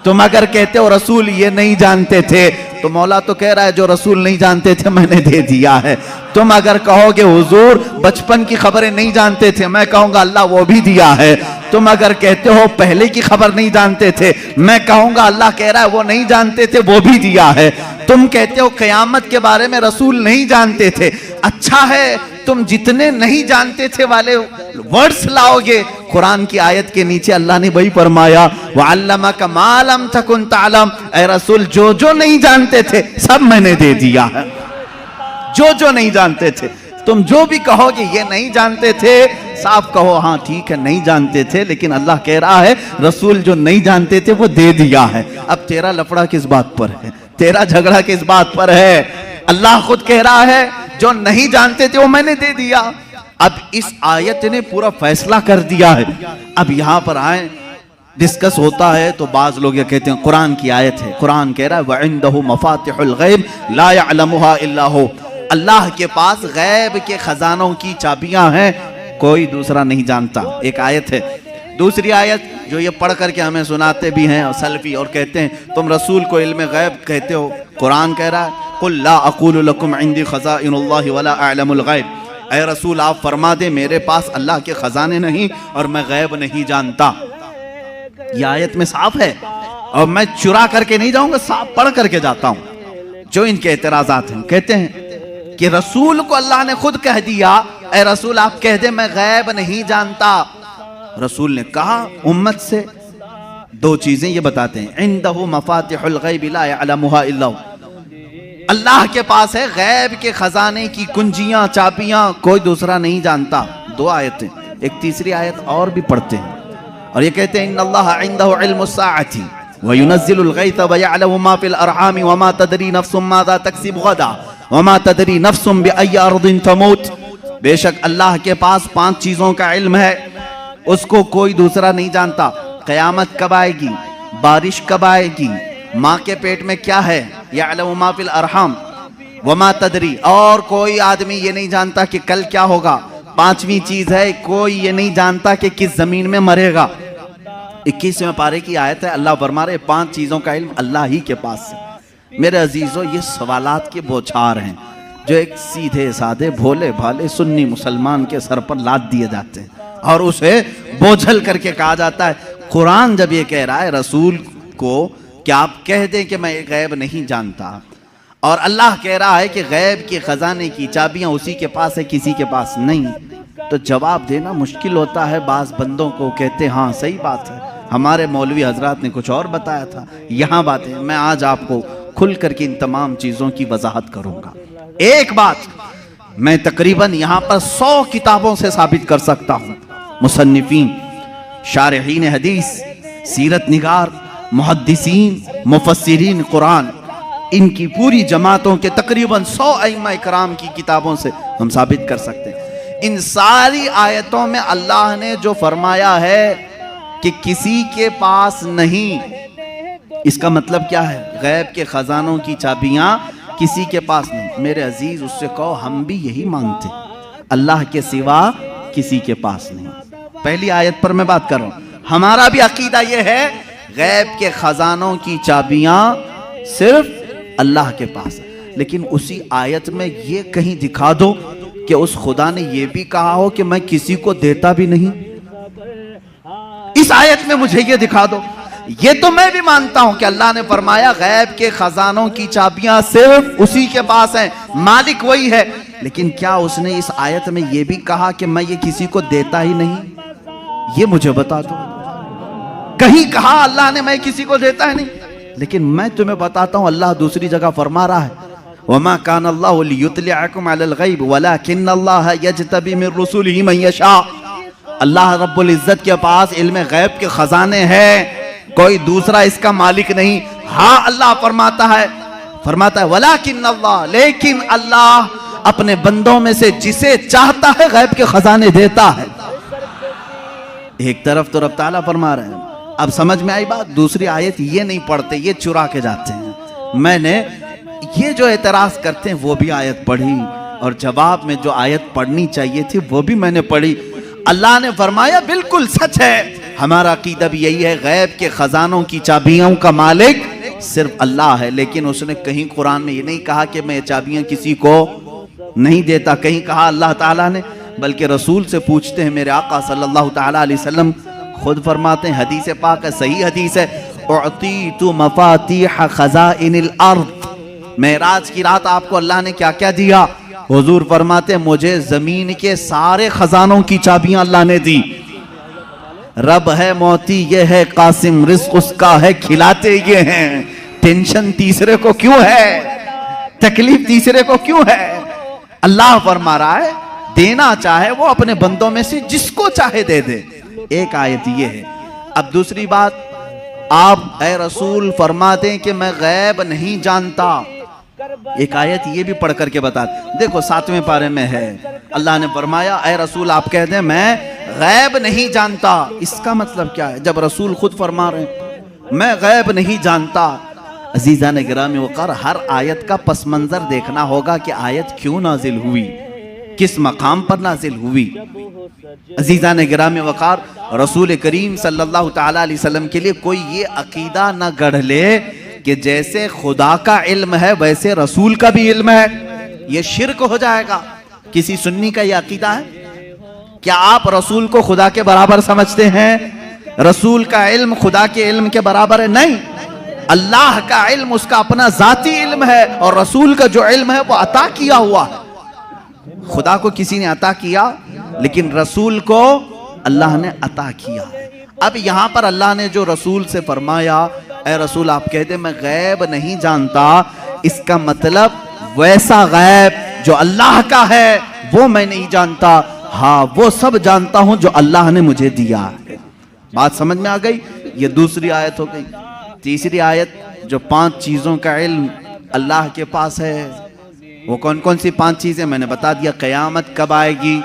تم اگر کہتے ہو رسول یہ نہیں جانتے تھے، تو مولا تو کہہ رہا ہے جو رسول نہیں جانتے تھے میں نے دے دیا ہے. تم اگر کہو کہ حضور بچپن کی خبریں نہیں جانتے تھے، میں کہوں گا اللہ وہ بھی دیا ہے. تم اگر کہتے ہو پہلے کی خبر نہیں جانتے تھے، میں کہوں گا اللہ کہہ رہا ہے وہ نہیں جانتے تھے وہ بھی دیا ہے. تم کہتے ہو قیامت کے بارے میں رسول نہیں جانتے تھے، اچھا ہے تم جتنے نہیں جانتے تھے والے ورڈز لاؤ گے. قرآن کی آیت کے نیچے اللہ نے وہی فرمایا وَعَلَّمَكَ مَا لَمْ تَكُنْ تَعْلَمْ. اے رسول جو نہیں جانتے تھے سب میں نے دے دیا ہے. جو نہیں جانتے تھے، تم جو بھی کہو کہ یہ نہیں جانتے تھے، صاف کہو ہاں ٹھیک ہے نہیں جانتے تھے، لیکن اللہ کہہ رہا ہے رسول جو نہیں جانتے تھے وہ دے دیا ہے. اب تیرا لفڑا کس بات پر ہے؟ تیرا جھگڑا کس بات پر ہے؟ اللہ خود کہہ رہا ہے جو نہیں جانتے تھے وہ میں نے دے دیا. اب اس آیت نے پورا فیصلہ کر دیا ہے. اب یہاں پر آئیں، ڈسکس ہوتا ہے تو بعض لوگ یہ کہتے ہیں قرآن کی آیت ہے. قرآن کہہ رہا ہے وَعِنْدَهُ مَفَاتِحُ الْغَيْبِ لَا يَعْلَمُهَا إِلَّا هُوَ. اللہ کے پاس غیب کے خزانوں کی چابیاں ہیں، کوئی دوسرا نہیں جانتا. ایک آیت ہے. دوسری آیت جو یہ پڑھ کر کے ہمیں سناتے بھی ہیں اور سلفی اور کہتے ہیں تم رسول کو علم غیب کہتے ہو. قرآن کہہ رہا ہے قُلْ لَا أَقُولُ لَكُمْ عِنْدِي خَزَائِنُ اللَّهِ وَلَا أَعْلَمُ الْغَيْبِ. اے رسول آپ فرما دیں میرے پاس اللہ کے خزانے نہیں اور میں غیب نہیں جانتا. یہ آیت میں صاف ہے اور میں چرا کر کے نہیں جاؤں گا، صاف پڑھ کر کے جاتا ہوں. جو ان کے اعتراضات ہیں کہتے ہیں کہ رسول کو اللہ نے خود کہہ دیا اے رسول آپ کہہ دیں میں غیب نہیں جانتا. رسول نے کہا امت سے 2 چیزیں یہ بتاتے ہیں عندہ مفاتح الغیب لا يعلمها الا هو. اللہ کے پاس ہے غیب کے خزانے کی کنجیاں چابیاں، کوئی دوسرا نہیں جانتا. 2 آیتیں. ایک تیسری آیت اور بھی پڑھتے ہیں اور یہ کہتے ہیں ان اللہ عنده علم الساعة وينزل الغيث ويعلم ما في الارحام وما تدري نفس ماذا تكسب غدا وما تدري نفس بأي ارض تموت. بے شک اللہ کے پاس 5 چیزوں کا علم ہے، اس کو کوئی دوسرا نہیں جانتا. قیامت کب آئے گی، بارش کب آئے گی، ماں کے پیٹ میں کیا ہے، یعلم ما فی الارحام وما تدری، اور کوئی آدمی یہ نہیں جانتا کہ کل کیا ہوگا. 5ویں چیز ہے کوئی یہ نہیں جانتا کہ کس زمین میں مرے گا. 21ویں پارے کی آیت ہے، اللہ فرما رہے 5 چیزوں کا علم اللہ ہی کے پاس ہے. میرے عزیزو یہ سوالات کے بوچھار ہیں جو ایک سیدھے سادے بھولے بھالے سنی مسلمان کے سر پر لاد دیے جاتے ہیں اور اسے بوجھل کر کے کہا جاتا ہے. قرآن جب یہ کہہ رہا ہے رسول کو کہ آپ کہہ دیں کہ میں غیب نہیں جانتا، اور اللہ کہہ رہا ہے کہ غیب کے خزانے کی چابیاں اسی کے پاس ہے کسی کے پاس نہیں، تو جواب دینا مشکل ہوتا ہے. بعض بندوں کو کہتے ہاں صحیح بات ہے، ہمارے مولوی حضرات نے کچھ اور بتایا تھا، یہاں باتیں. میں آج آپ کو کھل کر کے ان تمام چیزوں کی وضاحت کروں گا. ایک بات میں تقریباً یہاں پر 100 کتابوں سے ثابت کر سکتا ہوں. مصنفین، شارحین حدیث، سیرت نگار، محدثین، مفسرین قرآن، ان کی پوری جماعتوں کے تقریباً 100 ائمہ کرام کی کتابوں سے ہم ثابت کر سکتے ہیں. ان ساری آیتوں میں اللہ نے جو فرمایا ہے کہ کسی کے پاس نہیں، اس کا مطلب کیا ہے؟ غیب کے خزانوں کی چابیاں کسی کے پاس نہیں. میرے عزیز اس سے کہو ہم بھی یہی مانتے ہیں، اللہ کے سوا کسی کے پاس نہیں. پہلی آیت پر میں بات کر رہا ہوں، ہمارا بھی عقیدہ یہ ہے غیب کے خزانوں کی چابیاں صرف اللہ کے پاس ہے. لیکن اسی آیت میں یہ کہیں دکھا دو کہ اس خدا نے یہ بھی کہا ہو کہ میں کسی کو دیتا بھی نہیں. اس آیت میں مجھے یہ دکھا دو. یہ تو میں بھی مانتا ہوں کہ اللہ نے فرمایا غیب کے خزانوں کی چابیاں صرف اسی کے پاس ہیں، مالک وہی ہے. لیکن کیا اس نے اس آیت میں یہ بھی کہا کہ میں یہ کسی کو دیتا ہی نہیں؟ یہ مجھے بتا دو. کہیں کہا اللہ نے میں کسی کو دیتا ہی نہیں؟ لیکن میں تمہیں بتاتا ہوں اللہ دوسری جگہ فرما رہا ہے وَمَا كَانَ اللَّهُ لِيُطْلِعَكُمْ عَلَى الْغَيْبِ وَلَكِنَّ اللَّهَ يَجْتَبِي مِن رُّسُلِهِ مَن يَشَاءُ. اللہ رب العزت کے پاس علم غیب کے خزانے ہیں، کوئی دوسرا اس کا مالک نہیں. ہاں اللہ فرماتا ہے وَلَكِنَّ اللَّهَ، لیکن اللہ اپنے بندوں میں سے جسے چاہتا ہے غیب کے خزانے دیتا ہے. ایک طرف تو رب تعالیٰ فرما رہے ہیں. اب سمجھ میں آئی بات؟ دوسری آیت یہ نہیں پڑھتے، یہ چرا کے جاتے ہیں. میں نے یہ جو اعتراض کرتے ہیں وہ بھی آیت پڑھی، اور جواب میں جو آیت پڑھنی چاہیے تھی وہ بھی میں نے پڑھی. اللہ نے فرمایا بالکل سچ ہے، ہمارا عقیدہ بھی یہی ہے غیب کے خزانوں کی چابیوں کا مالک صرف اللہ ہے. لیکن اس نے کہیں قرآن میں یہ نہیں کہا کہ میں چابیاں کسی کو نہیں دیتا. کہیں کہا اللہ تعالیٰ نے، بلکہ رسول سے پوچھتے ہیں. میرے آقا صلی اللہ تعالیٰ علیہ وسلم خود فرماتے ہیں، حدیث پاک ہے، صحیح حدیث ہے، اعطیت مفاتیح خزائن الارض. معراج کی رات آپ کو اللہ نے کیا کیا دیا؟ حضور فرماتے ہیں مجھے زمین کے سارے خزانوں کی چابیاں اللہ نے دی. رب ہے موتی یہ ہے قاسم، رزق اس کا ہے کھلاتے یہ ہیں. ٹینشن تیسرے کو کیوں ہے؟ تکلیف تیسرے کو کیوں ہے؟ اللہ فرما رہا ہے دینا چاہے وہ اپنے بندوں میں سے جس کو چاہے دے دے. ایک آیت یہ ہے. اب دوسری بات، آپ اے رسول فرما دیں کہ میں غیب نہیں جانتا. ایک آیت یہ بھی پڑھ کر کے بتا دیں. دیکھو 7ویں پارے میں ہے، اللہ نے فرمایا اے رسول آپ کہہ دیں میں غیب نہیں جانتا. اس کا مطلب کیا ہے جب رسول خود فرما رہے ہیں میں غیب نہیں جانتا؟ عزیزان گرامی وقار، ہر آیت کا پس منظر دیکھنا ہوگا کہ آیت کیوں نازل ہوئی، کس مقام پر نازل ہوئی. عزیزان گرامی وقار، رسول کریم صلی اللہ تعالیٰ علیہ وسلم کے لیے کوئی یہ عقیدہ نہ گڑھ لے کہ جیسے خدا کا علم ہے ویسے رسول کا بھی علم ہے. یہ شرک ہو جائے گا. کسی سنی کا یہ عقیدہ ہے؟ کیا آپ رسول کو خدا کے برابر سمجھتے ہیں؟ رسول کا علم خدا کے علم کے برابر ہے؟ نہیں. اللہ کا علم اس کا اپنا ذاتی علم ہے، اور رسول کا جو علم ہے وہ عطا کیا ہوا ہے. خدا کو کسی نے عطا کیا، لیکن رسول کو اللہ نے عطا کیا. اب یہاں پر اللہ نے جو رسول سے فرمایا اے رسول آپ کہتے میں غیب نہیں جانتا، اس کا مطلب ویسا غیب جو اللہ کا ہے وہ میں نہیں جانتا. ہاں وہ سب جانتا ہوں جو اللہ نے مجھے دیا ہے۔ بات سمجھ میں آ گئی؟ یہ دوسری آیت ہو گئی۔ تیسری آیت جو 5 چیزوں کا علم اللہ کے پاس ہے، وہ کون کون سی 5 چیزیں میں نے بتا دیا۔ قیامت کب آئے گی،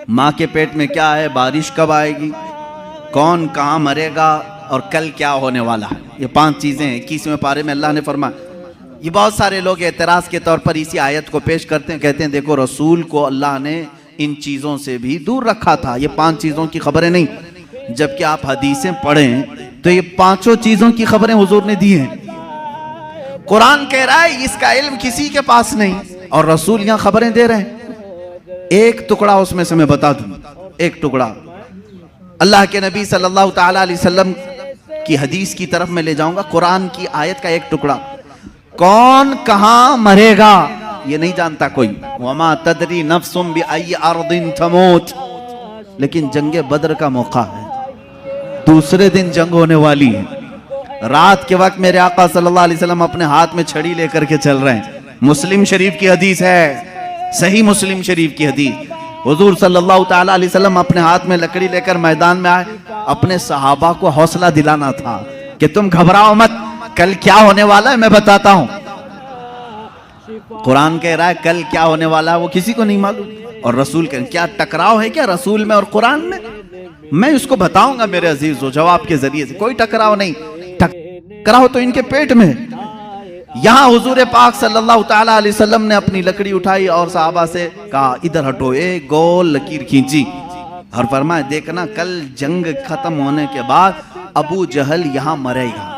ماں کے پیٹ میں کیا ہے، بارش کب آئے گی، کون کہاں مرے گا، اور کل کیا ہونے والا ہے۔ یہ 5 چیزیں ہیں۔ 21ویں پارے میں اللہ نے فرمایا۔ یہ بہت سارے لوگ اعتراض کے طور پر اسی آیت کو پیش کرتے ہیں، کہتے ہیں دیکھو رسول کو اللہ نے ان چیزوں سے بھی دور رکھا تھا، یہ 5 چیزوں کی خبریں نہیں۔ جبکہ آپ حدیثیں پڑھیں تو یہ 5 چیزوں کی خبریں حضور نے دی ہیں۔ قرآن کہہ رہا ہے اس کا علم کسی کے پاس نہیں، اور رسول یہاں خبریں دے رہے ہیں۔ ایک ٹکڑا اس میں سے میں بتا دوں، ایک ٹکڑا اللہ کے نبی صلی اللہ تعالی علیہ وسلم کی حدیث کی طرف میں لے جاؤں گا۔ قرآن کی آیت کا ایک ٹکڑا، کون کہاں مرے گا یہ نہیں جانتا کوئی۔ وما تدری نفس بأی ارض تموت، لیکن جنگ بدر کا موقع ہے، دوسرے دن جنگ ہونے والی ہے۔ رات کے وقت میرے آقا صلی اللہ علیہ وسلم اپنے ہاتھ میں چھڑی لے کر کے چل رہے ہیں۔ مسلم شریف کی حدیث ہے، صحیح مسلم شریف کی حدیث۔ حضور صلی اللہ تعالی علیہ وسلم اپنے ہاتھ میں لکڑی لے کر میدان میں آئے، اپنے صحابہ کو حوصلہ دلانا تھا کہ تم گھبراؤ مت، کل کیا ہونے والا ہے میں بتاتا ہوں۔ قرآن کہہ رہا ہے کل کیا ہونے والا ہے وہ کسی کو نہیں معلوم، اور رسول کہہ کیا ٹکراؤ ہے کیا رسول میں اور قرآن میں اس کو بتاؤں گا میرے عزیزو جواب کے ذریعے سے۔ کوئی ٹکراؤ نہیں، ٹکراؤ تو ان کے پیٹ میں۔ یہاں حضور پاک صلی اللہ تعالی علیہ وسلم نے اپنی لکڑی اٹھائی اور صحابہ سے کہا ادھر ہٹو، ایک گول لکیر کھینچی اور فرمایا دیکھنا کل جنگ ختم ہونے کے بعد ابو جہل یہاں مرے گا،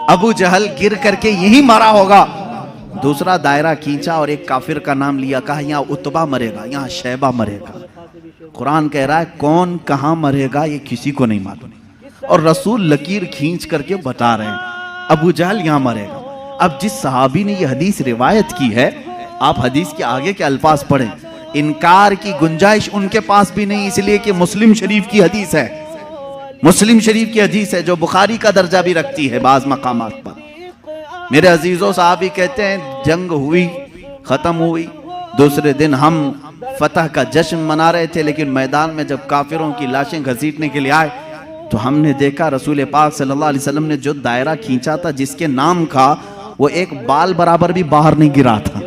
ابو جہل گر کر کے یہی مرا ہوگا۔ دوسرا دائرہ کھینچا اور ایک کافر کا نام لیا، کہا یہاں عتبہ مرے گا، یہاں شیبہ مرے گا۔ قرآن کہہ رہا ہے کون کہاں مرے گا یہ کسی کو نہیں معلوم، اور رسول لکیر کھینچ کر کے بتا رہے ہیں ابو جہل یہاں مرے گا۔ اب جس صحابی نے یہ حدیث روایت کی ہے، آپ حدیث کے آگے کے الفاظ پڑھیں، انکار کی گنجائش ان کے پاس بھی نہیں، اس لیے کہ مسلم شریف کی حدیث ہے، مسلم شریف کی حدیث ہے جو بخاری کا درجہ بھی رکھتی ہے بعض مقامات پر۔ میرے عزیزوں صحابی کہتے ہیں جنگ ہوئی، ختم ہوئی، دوسرے دن ہم فتح کا جشن منا رہے تھے، لیکن میدان میں جب کافروں کی لاشیں گھسیٹنے کے لیے آئے تو ہم نے دیکھا رسول پاک صلی اللہ علیہ وسلم نے جو دائرہ کھینچا تھا جس کے نام کا، وہ ایک بال برابر بھی باہر نہیں گرا تھا،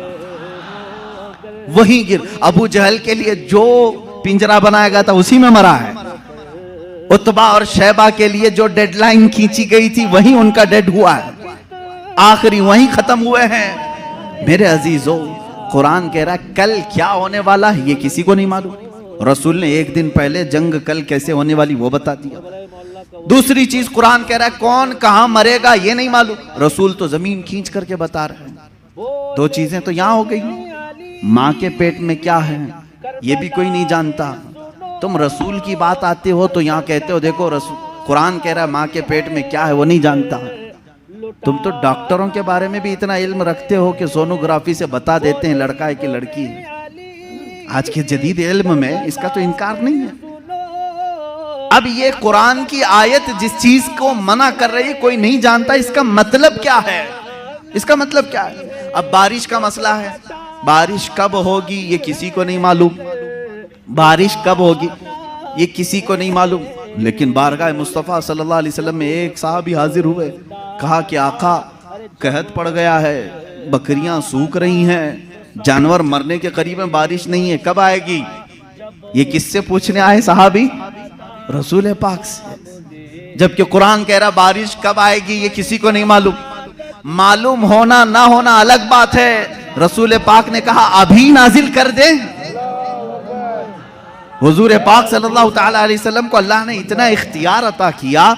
وہیں گر۔ ابو جہل کے لیے جو پنجرہ بنایا گیا تھا اسی میں مرا ہے۔ عتبہ اور شیبہ کے لیے جو ڈیڈ لائن کھینچی گئی تھی وہیں ان کا ڈیڈ ہوا ہے، آخری وہیں ختم ہوئے ہیں۔ میرے عزیزو قرآن کہہ رہا ہے کل کیا ہونے والا ہے یہ کسی کو نہیں معلوم، رسول نے ایک دن پہلے جنگ کل کیسے ہونے والی وہ بتا دیا۔ دوسری چیز قرآن کہہ رہا ہے کون کہاں مرے گا یہ نہیں معلوم، رسول تو زمین کھینچ کر کے بتا رہے ہیں۔ 2 چیزیں تو یہاں ہو گئی، ماں کے پیٹ میں کیا ہے یہ بھی کوئی نہیں جانتا، تم رسول کی بات آتے ہو تو یہاں کہتے ہو دیکھو قرآن کہہ رہا ہے ماں کے پیٹ میں کیا ہے وہ نہیں جانتا۔ تم تو ڈاکٹروں کے بارے میں بھی اتنا علم رکھتے ہو کہ سونوگرافی سے بتا دیتے ہیں لڑکا ہے کہ لڑکی ہے۔ آج کے جدید علم میں اس کا تو انکار نہیں ہے۔ اب یہ قرآن کی آیت جس چیز کو منع کر رہی ہے کوئی نہیں جانتا، اس کا مطلب کیا ہے، اس کا مطلب کیا ہے؟ اب بارش کا مسئلہ ہے، بارش کب ہوگی یہ کسی کو نہیں معلوم، بارش کب ہوگی یہ کسی کو نہیں معلوم، لیکن بارگاہ مصطفیٰ صلی اللہ علیہ وسلم میں ایک صحابی حاضر ہوئے، کہا کہ آقا قحط پڑ گیا ہے، بکریاں سوکھ رہی ہیں، جانور مرنے کے قریب ہیں، بارش نہیں ہے، کب آئے گی؟ یہ کس سے پوچھنے آئے صحابی؟ رسول پاک سے۔ جبکہ قرآن کہہ رہا بارش کب آئے گی یہ کسی کو نہیں معلوم، معلوم ہونا نہ ہونا الگ بات ہے۔ رسول پاک نے کہا ابھی نازل کر دیں۔ حضور پاک صلی اللہ تعالی علیہ وسلم کو اللہ نے اتنا اختیار عطا کیا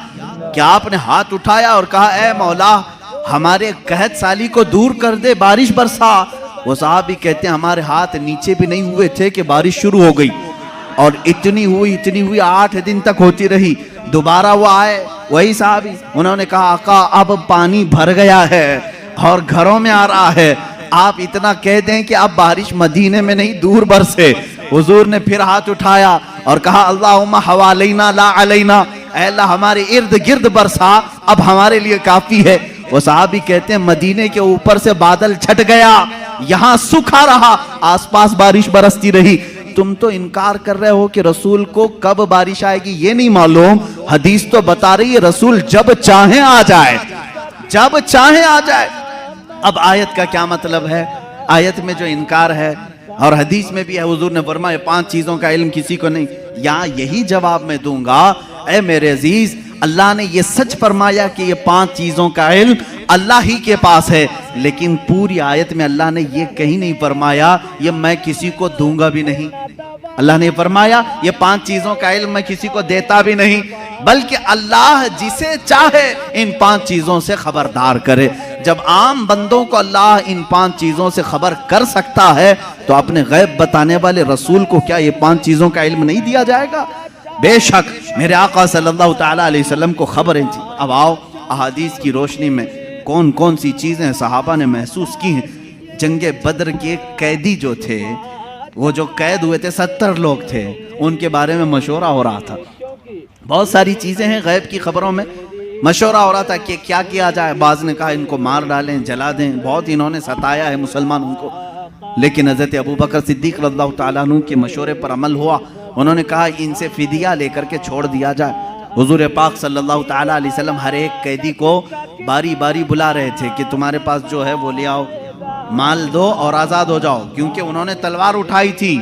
کہ آپ نے ہاتھ اٹھایا اور کہا اے مولا ہمارے قحط سالی کو دور کر دے، بارش برسا۔ وہ صحابی کہتے ہیں ہمارے ہاتھ نیچے بھی نہیں ہوئے تھے کہ بارش شروع ہو گئی، اور اتنی ہوئی 8 دن تک ہوتی رہی۔ دوبارہ وہ آئے وہی صحابی، انہوں نے کہا آقا اب پانی بھر گیا ہے اور گھروں میں آ رہا ہے، آپ اتنا کہہ دیں کہ اب بارش مدینے میں نہیں دور برسے۔ حضور نے پھر ہاتھ اٹھایا اور کہا اللہم حوالینا لا علینا، اے اللہ ہمارے ارد گرد برسا، اب ہمارے لیے کافی ہے۔ وہ صحابی کہتے ہیں مدینے کے اوپر سے بادل چھٹ گیا، یہاں سکھا رہا، آس پاس بارش برستی رہی۔ تم تو انکار کر رہے ہو کہ رسول کو کب بارش آئے گی یہ نہیں معلوم. حدیث تو بتا رہی ہے رسول جب چاہیں آ جائے, جب چاہیں آ جائے. اب آیت کا کیا مطلب ہے؟ آیت میں جو انکار ہے اور حدیث میں بھی ہے, حضور نے فرمایا 5 چیزوں کا علم کسی کو نہیں. یہاں یہی جواب میں دوں گا, اے میرے عزیز, اللہ نے یہ سچ فرمایا کہ یہ 5 چیزوں کا علم اللہ ہی کے پاس ہے, لیکن پوری آیت میں اللہ نے یہ کہیں نہیں فرمایا یہ میں کسی کو دوں گا بھی نہیں. اللہ نے فرمایا یہ 5 چیزوں کا علم میں کسی کو دیتا بھی نہیں, بلکہ اللہ جسے چاہے ان 5 چیزوں سے خبردار کرے. جب عام بندوں کو اللہ ان 5 چیزوں سے خبر کر سکتا ہے تو اپنے غیب بتانے والے رسول کو کیا یہ 5 چیزوں کا علم نہیں دیا جائے گا؟ بے شک میرے آقا صلی اللہ تعالیٰ علیہ وسلم کو خبریں تھیں. اب آؤ احادیث کی روشنی میں کون کون سی چیزیں صحابہ نے محسوس کی ہیں. جنگ بدر کے قیدی جو تھے, وہ جو قید ہوئے تھے 70 لوگ تھے, ان کے بارے میں مشورہ ہو رہا تھا. بہت ساری چیزیں ہیں غیب کی خبروں میں, مشورہ ہو رہا تھا کہ کیا کیا جائے. بعض نے کہا ان کو مار ڈالیں, جلا دیں, بہت انہوں نے ستایا ہے مسلمانوں کو. لیکن حضرت ابوبکر صدیق رضی اللہ تعالیٰ عنہ کے مشورے پر عمل ہوا. انہوں نے کہا ان سے فدیہ لے کر کے چھوڑ دیا جائے. حضور پاک صلی اللہ تعالیٰ علیہ وسلم ہر ایک قیدی کو باری باری بلا رہے تھے کہ تمہارے پاس جو ہے وہ لے آؤ, مال دو اور آزاد ہو جاؤ, کیونکہ انہوں نے تلوار اٹھائی تھی.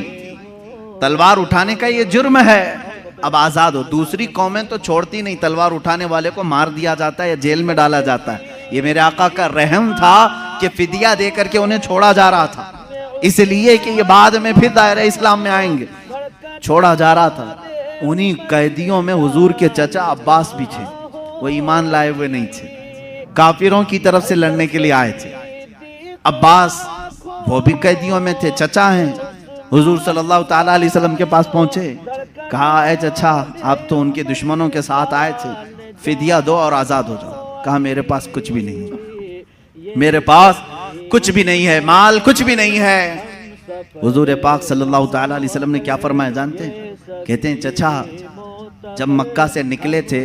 تلوار اٹھانے کا یہ جرم ہے, اب آزاد ہو. دوسری قومیں تو چھوڑتی نہیں, تلوار اٹھانے والے کو مار دیا جاتا ہے یا جیل میں ڈالا جاتا ہے. یہ میرے آقا کا رحم تھا کہ فدیہ دے کر کے انہیں چھوڑا جا رہا تھا, اس لیے کہ یہ بعد میں پھر دائرہ اسلام میں آئیں گے. چھوڑا جا رہا تھا. انہی قیدیوں میں حضور کے چچا عباس بھی تھے, وہ ایمان لائے ہوئے نہیں تھے, کافروں کی طرف سے لڑنے کے لیے آئے تھے. عباس وہ بھی قیدیوں میں تھے, چچا ہیں. حضور صلی اللہ تعالیٰ علیہ وسلم کے پاس پہنچے, کہا اے چچا آپ تو ان کے دشمنوں کے ساتھ آئے تھے, فدیہ دو اور آزاد ہو جاؤ. کہا میرے پاس کچھ بھی نہیں, میرے پاس کچھ بھی نہیں ہے, مال کچھ بھی نہیں ہے. حضور پاک صلی اللہ تعالیٰ علیہ وسلم نے کیا فرمایا جانتے ہیں؟ کہتے ہیں چچا جب مکہ سے نکلے تھے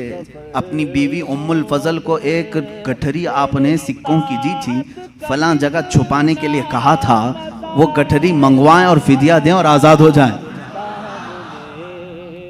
اپنی بیوی ام الفضل کو ایک گٹھری آپ نے سکوں کی دی تھی, فلاں جگہ چھپانے کے لیے کہا تھا, وہ گٹھری منگوائیں اور فدیہ دیں اور آزاد ہو جائیں.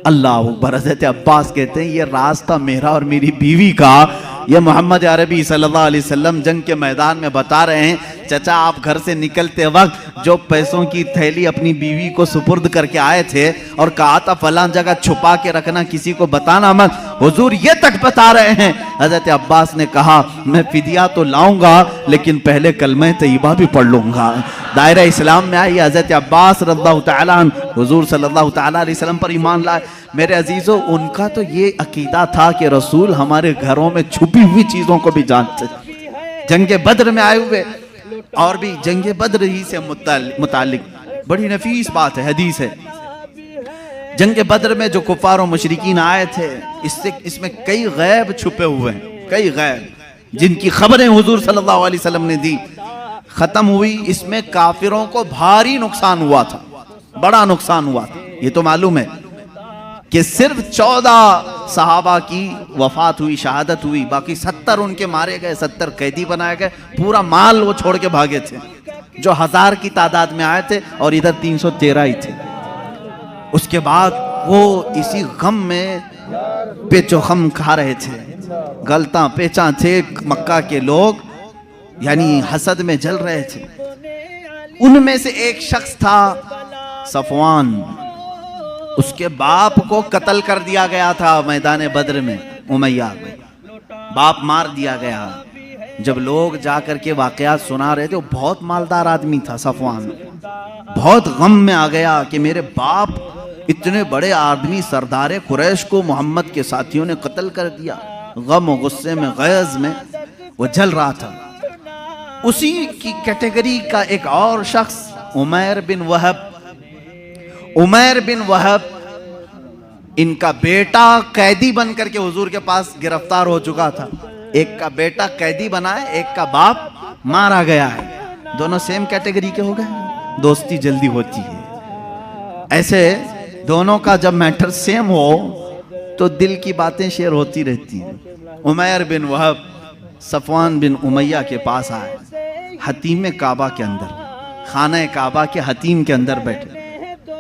اللہ اکبر. حضرت عباس کہتے ہیں یہ راستہ میرا اور میری بیوی کا یہ محمد عربی صلی اللہ علیہ وسلم جنگ کے میدان میں بتا رہے ہیں. چچا آپ گھر سے نکلتے وقت جو پیسوں کی تھیلی اپنی بیوی کو سپرد کر کے آئے تھے اور کہا تھا فلاں جگہ چھپا کے رکھنا, کسی کو بتانا مت, حضور یہ تک بتا رہے ہیں. حضرت عباس نے کہا میں فدیہ تو لاؤں گا لیکن پہلے کلمہ طیبہ بھی پڑھ لوں گا. دائرہ اسلام میں آئی حضرت عباس رضی اللہ تعالیٰ عنہ حضور صلی اللہ تعالیٰ علیہ وسلم پر ایمان لائے. میرے عزیزوں ان کا تو یہ عقیدہ تھا کہ رسول ہمارے گھروں میں چھپی ہوئی چیزوں کو بھی جانتے. جنگ بدر میں آئے ہوئے اور بھی جنگ بدر ہی سے متعلق بڑی نفیس بات ہے, حدیث ہے. جنگ بدر میں جو کفار و مشرکین آئے تھے اس میں کئی غیب چھپے ہوئے ہیں, کئی غیب جن کی خبریں حضور صلی اللہ علیہ وسلم نے دی. ختم ہوئی اس میں کافروں کو بھاری نقصان ہوا تھا, بڑا نقصان ہوا تھا. یہ تو معلوم ہے کہ صرف 14 صحابہ کی وفات ہوئی, شہادت ہوئی, باقی 70 ان کے مارے گئے, 70 قیدی بنائے گئے. پورا مال وہ چھوڑ کے بھاگے تھے, جو 1000 کی تعداد میں آئے تھے اور ادھر 313 ہی تھے. اس کے بعد وہ اسی غم میں پیچ و خم کھا رہے تھے, گلتاں پیچاں تھے. مکہ کے لوگ یعنی حسد میں جل رہے تھے. ان میں سے ایک شخص تھا صفوان, اس کے باپ کو قتل کر دیا گیا تھا میدان بدر میں, امیہ میں باپ مار دیا گیا. جب لوگ جا کر کے واقعات سنا رہے تھے, وہ بہت مالدار آدمی تھا صفوان, بہت غم میں آ گیا کہ میرے باپ اتنے بڑے آدمی سردار قریش کو محمد کے ساتھیوں نے قتل کر دیا. غم و غصے میں, غیظ میں وہ جل رہا تھا. اسی کی کیٹیگری کا ایک اور شخص عمیر بن وہب, عمیر بن وہب ان کا بیٹا قیدی بن کر کے حضور کے پاس گرفتار ہو چکا تھا. ایک کا بیٹا قیدی بنا ہے, ایک کا باپ مارا گیا ہے. دونوں سیم کیٹیگری کے ہو گئے, دوستی جلدی ہوتی ہے. ایسے دونوں کا جب میٹر سیم ہو تو دل کی باتیں شیئر ہوتی رہتی ہیں. عمیر بن وہب صفوان بن امیہ کے پاس آئے, حتیم کعبہ کے اندر, خانہ کعبہ کے حتیم کے اندر بیٹھے.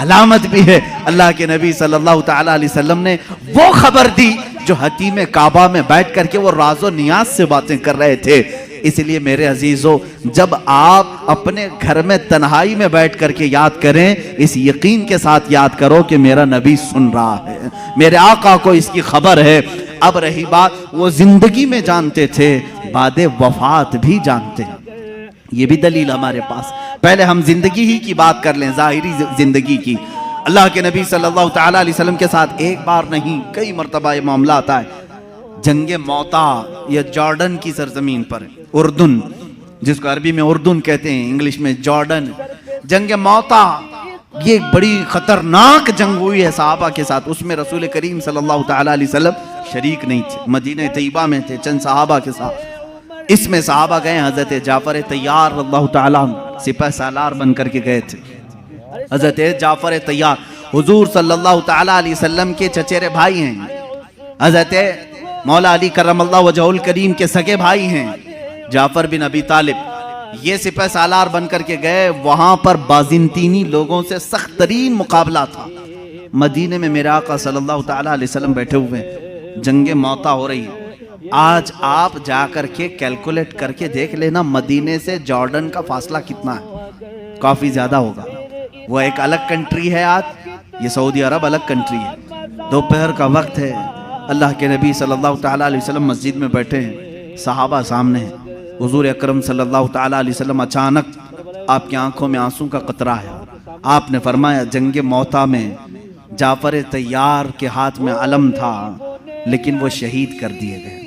علامت بھی ہے۔ اللہ کے نبی صلی اللہ تعالیٰ علیہ وسلم نے وہ خبر دی جو حتیم کعبہ میں بیٹھ کر کے وہ راز و نیاز سے باتیں کر رہے تھے۔ اس لیے میرے عزیزو، جب آپ اپنے گھر میں تنہائی میں بیٹھ کر کے یاد کریں، اس یقین کے ساتھ یاد کرو کہ میرا نبی سن رہا ہے، میرے آقا کو اس کی خبر ہے۔ اب رہی بات، وہ زندگی میں جانتے تھے، بعد وفات بھی جانتے ہیں۔ یہ بھی دلیل ہمارے پاس۔ پہلے ہم زندگی ہی کی بات کر لیں، ظاہری زندگی کی۔ اللہ کے نبی صلی اللہ تعالیٰ علیہ وسلم کے ساتھ ایک بار نہیں کئی مرتبہ یہ معاملہ آتا ہے۔ جنگ موتا یہ جارڈن کی سرزمین پر، اردن، جس کو عربی میں اردن کہتے ہیں، انگلش میں جارڈن۔ جنگ موتا یہ بڑی خطرناک جنگ ہوئی ہے صحابہ کے ساتھ۔ اس میں رسول کریم صلی اللہ تعالیٰ علیہ وسلم شریک نہیں تھے، مدینہ طیبہ میں تھے چند صحابہ کے ساتھ۔ اس میں صحابہ گئے، حضرت جعفر طیار اللہ تعالیٰ سپہ سالار بن کر کے گئے تھے۔ حضرت جعفر طیار حضور صلی اللہ تعالیٰ علیہ وسلم کے چچیرے بھائی ہیں، حضرت مولا علی کرم اللہ وجہہ الکریم کے سگے بھائی ہیں، جعفر بن ابی طالب۔ یہ سپہ سالار بن کر کے گئے، وہاں پر بازنطینی لوگوں سے سخت ترین مقابلہ تھا۔ مدینے میں میرے آقا صلی اللہ تعالیٰ علیہ وسلم بیٹھے ہوئے ہیں، جنگ موتا ہو رہی ہے۔ آج آپ جا کر کے کیلکولیٹ کر کے دیکھ لینا مدینے سے جارڈن کا فاصلہ کتنا ہے، کافی زیادہ ہوگا۔ وہ ایک الگ کنٹری ہے، آج یہ سعودی عرب الگ کنٹری ہے۔ دوپہر کا وقت ہے، اللہ کے نبی صلی اللہ تعالیٰ علیہ وسلم مسجد میں بیٹھے ہیں، صحابہ سامنے ہیں۔ حضور اکرم صلی اللہ تعالیٰ علیہ وسلم اچانک آپ کی آنکھوں میں آنسوں کا قطرہ ہے۔ آپ نے فرمایا جنگ موتا میں جعفر طیار کے ہاتھ میں علم تھا، لیکن وہ شہید کر دیے گئے،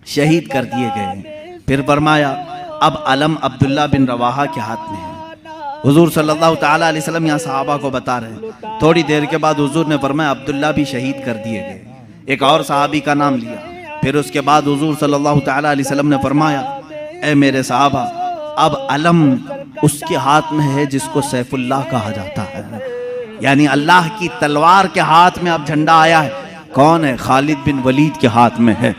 شہید کر دیے گئے۔ پھر فرمایا اب علم عبداللہ بن رواحہ کے ہاتھ میں ہے۔ حضور صلی اللہ تعالیٰ علیہ وسلم یہاں صحابہ کو بتا رہے ہیں۔ تھوڑی دیر کے بعد حضور نے فرمایا عبداللہ بھی شہید کر دیے گئے، ایک اور صحابی کا نام لیا۔ پھر اس کے بعد حضور صلی اللہ تعالیٰ علیہ وسلم نے فرمایا اے میرے صحابہ، اب علم اس کے ہاتھ میں ہے جس کو سیف اللہ کہا جاتا ہے، یعنی اللہ کی تلوار کے ہاتھ میں اب جھنڈا آیا ہے۔ کون ہے؟ خالد بن ولید کے ہاتھ میں ہے۔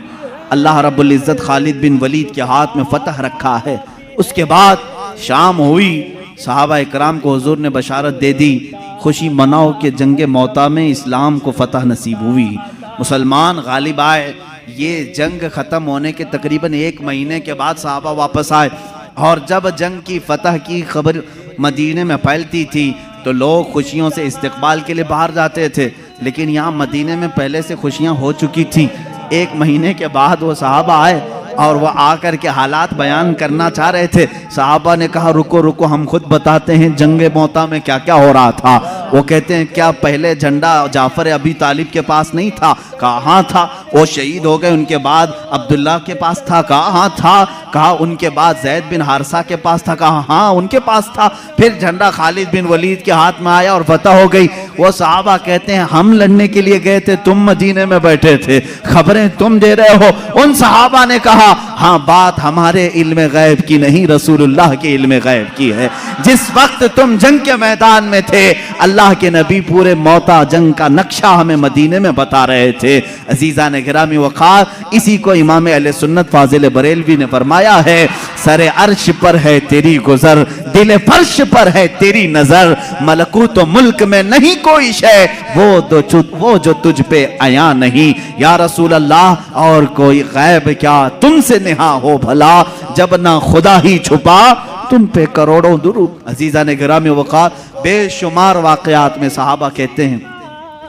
اللہ رب العزت خالد بن ولید کے ہاتھ میں فتح رکھا ہے۔ اس کے بعد شام ہوئی، صحابہ اکرام کو حضور نے بشارت دے دی، خوشی مناؤ کہ جنگ موتا میں اسلام کو فتح نصیب ہوئی، مسلمان غالب آئے۔ یہ جنگ ختم ہونے کے تقریباً 1 مہینے کے بعد صحابہ واپس آئے، اور جب جنگ کی فتح کی خبر مدینے میں پھیلتی تھی تو لوگ خوشیوں سے استقبال کے لیے باہر جاتے تھے، لیکن یہاں مدینے میں پہلے سے خوشیاں ہو چکی تھی۔ 1 مہینے کے بعد وہ صحابہ آئے اور وہ آ کر کے حالات بیان کرنا چاہ رہے تھے۔ صحابہ نے کہا رکو رکو، ہم خود بتاتے ہیں جنگ موتا میں کیا کیا ہو رہا تھا۔ وہ کہتے ہیں کیا پہلے جھنڈا جعفر ابی طالب کے پاس نہیں تھا؟ کہا ہاں تھا، وہ شہید ہو گئے، ان کے بعد عبداللہ کے پاس تھا؟ کہا ہاں تھا۔ کہا ان کے بعد زید بن حارثہ کے پاس تھا؟ کہا ہاں ان کے پاس تھا۔ پھر جھنڈا خالد بن ولید کے ہاتھ میں آیا اور فتح ہو گئی۔ وہ صحابہ کہتے ہیں ہم لڑنے کے لیے گئے تھے، تم مدینے میں بیٹھے تھے، خبریں تم دے رہے ہو۔ ان صحابہ نے کہا ہاں بات ہمارے علم غیب کی نہیں، رسول اللہ کے علم غیب کی ہے۔ جس وقت تم جنگ کے میدان میں تھے، اللہ کے نبی پورے موتا جنگ کا نقشہ ہمیں مدینے میں بتا رہے تھے۔ عزیزان گرامی وقار، اسی کو امام اہل سنت فاضل بریلوی نے فرمایا ہے، سر عرش پر ہے تیری گزر، دل فرش پر ہے تیری نظر، ملکوت و ملک میں نہیں کوئی شے، وہ جو تجھ پہ عیاں نہیں۔ یا رسول اللہ، اور کوئی غیب کیا تم سے نہا ہو بھلا، جب نہ خدا ہی چھپا تم پہ کروڑوں درود۔ عزیزان گرامی وقار، بے شمار واقعات میں صحابہ کہتے ہیں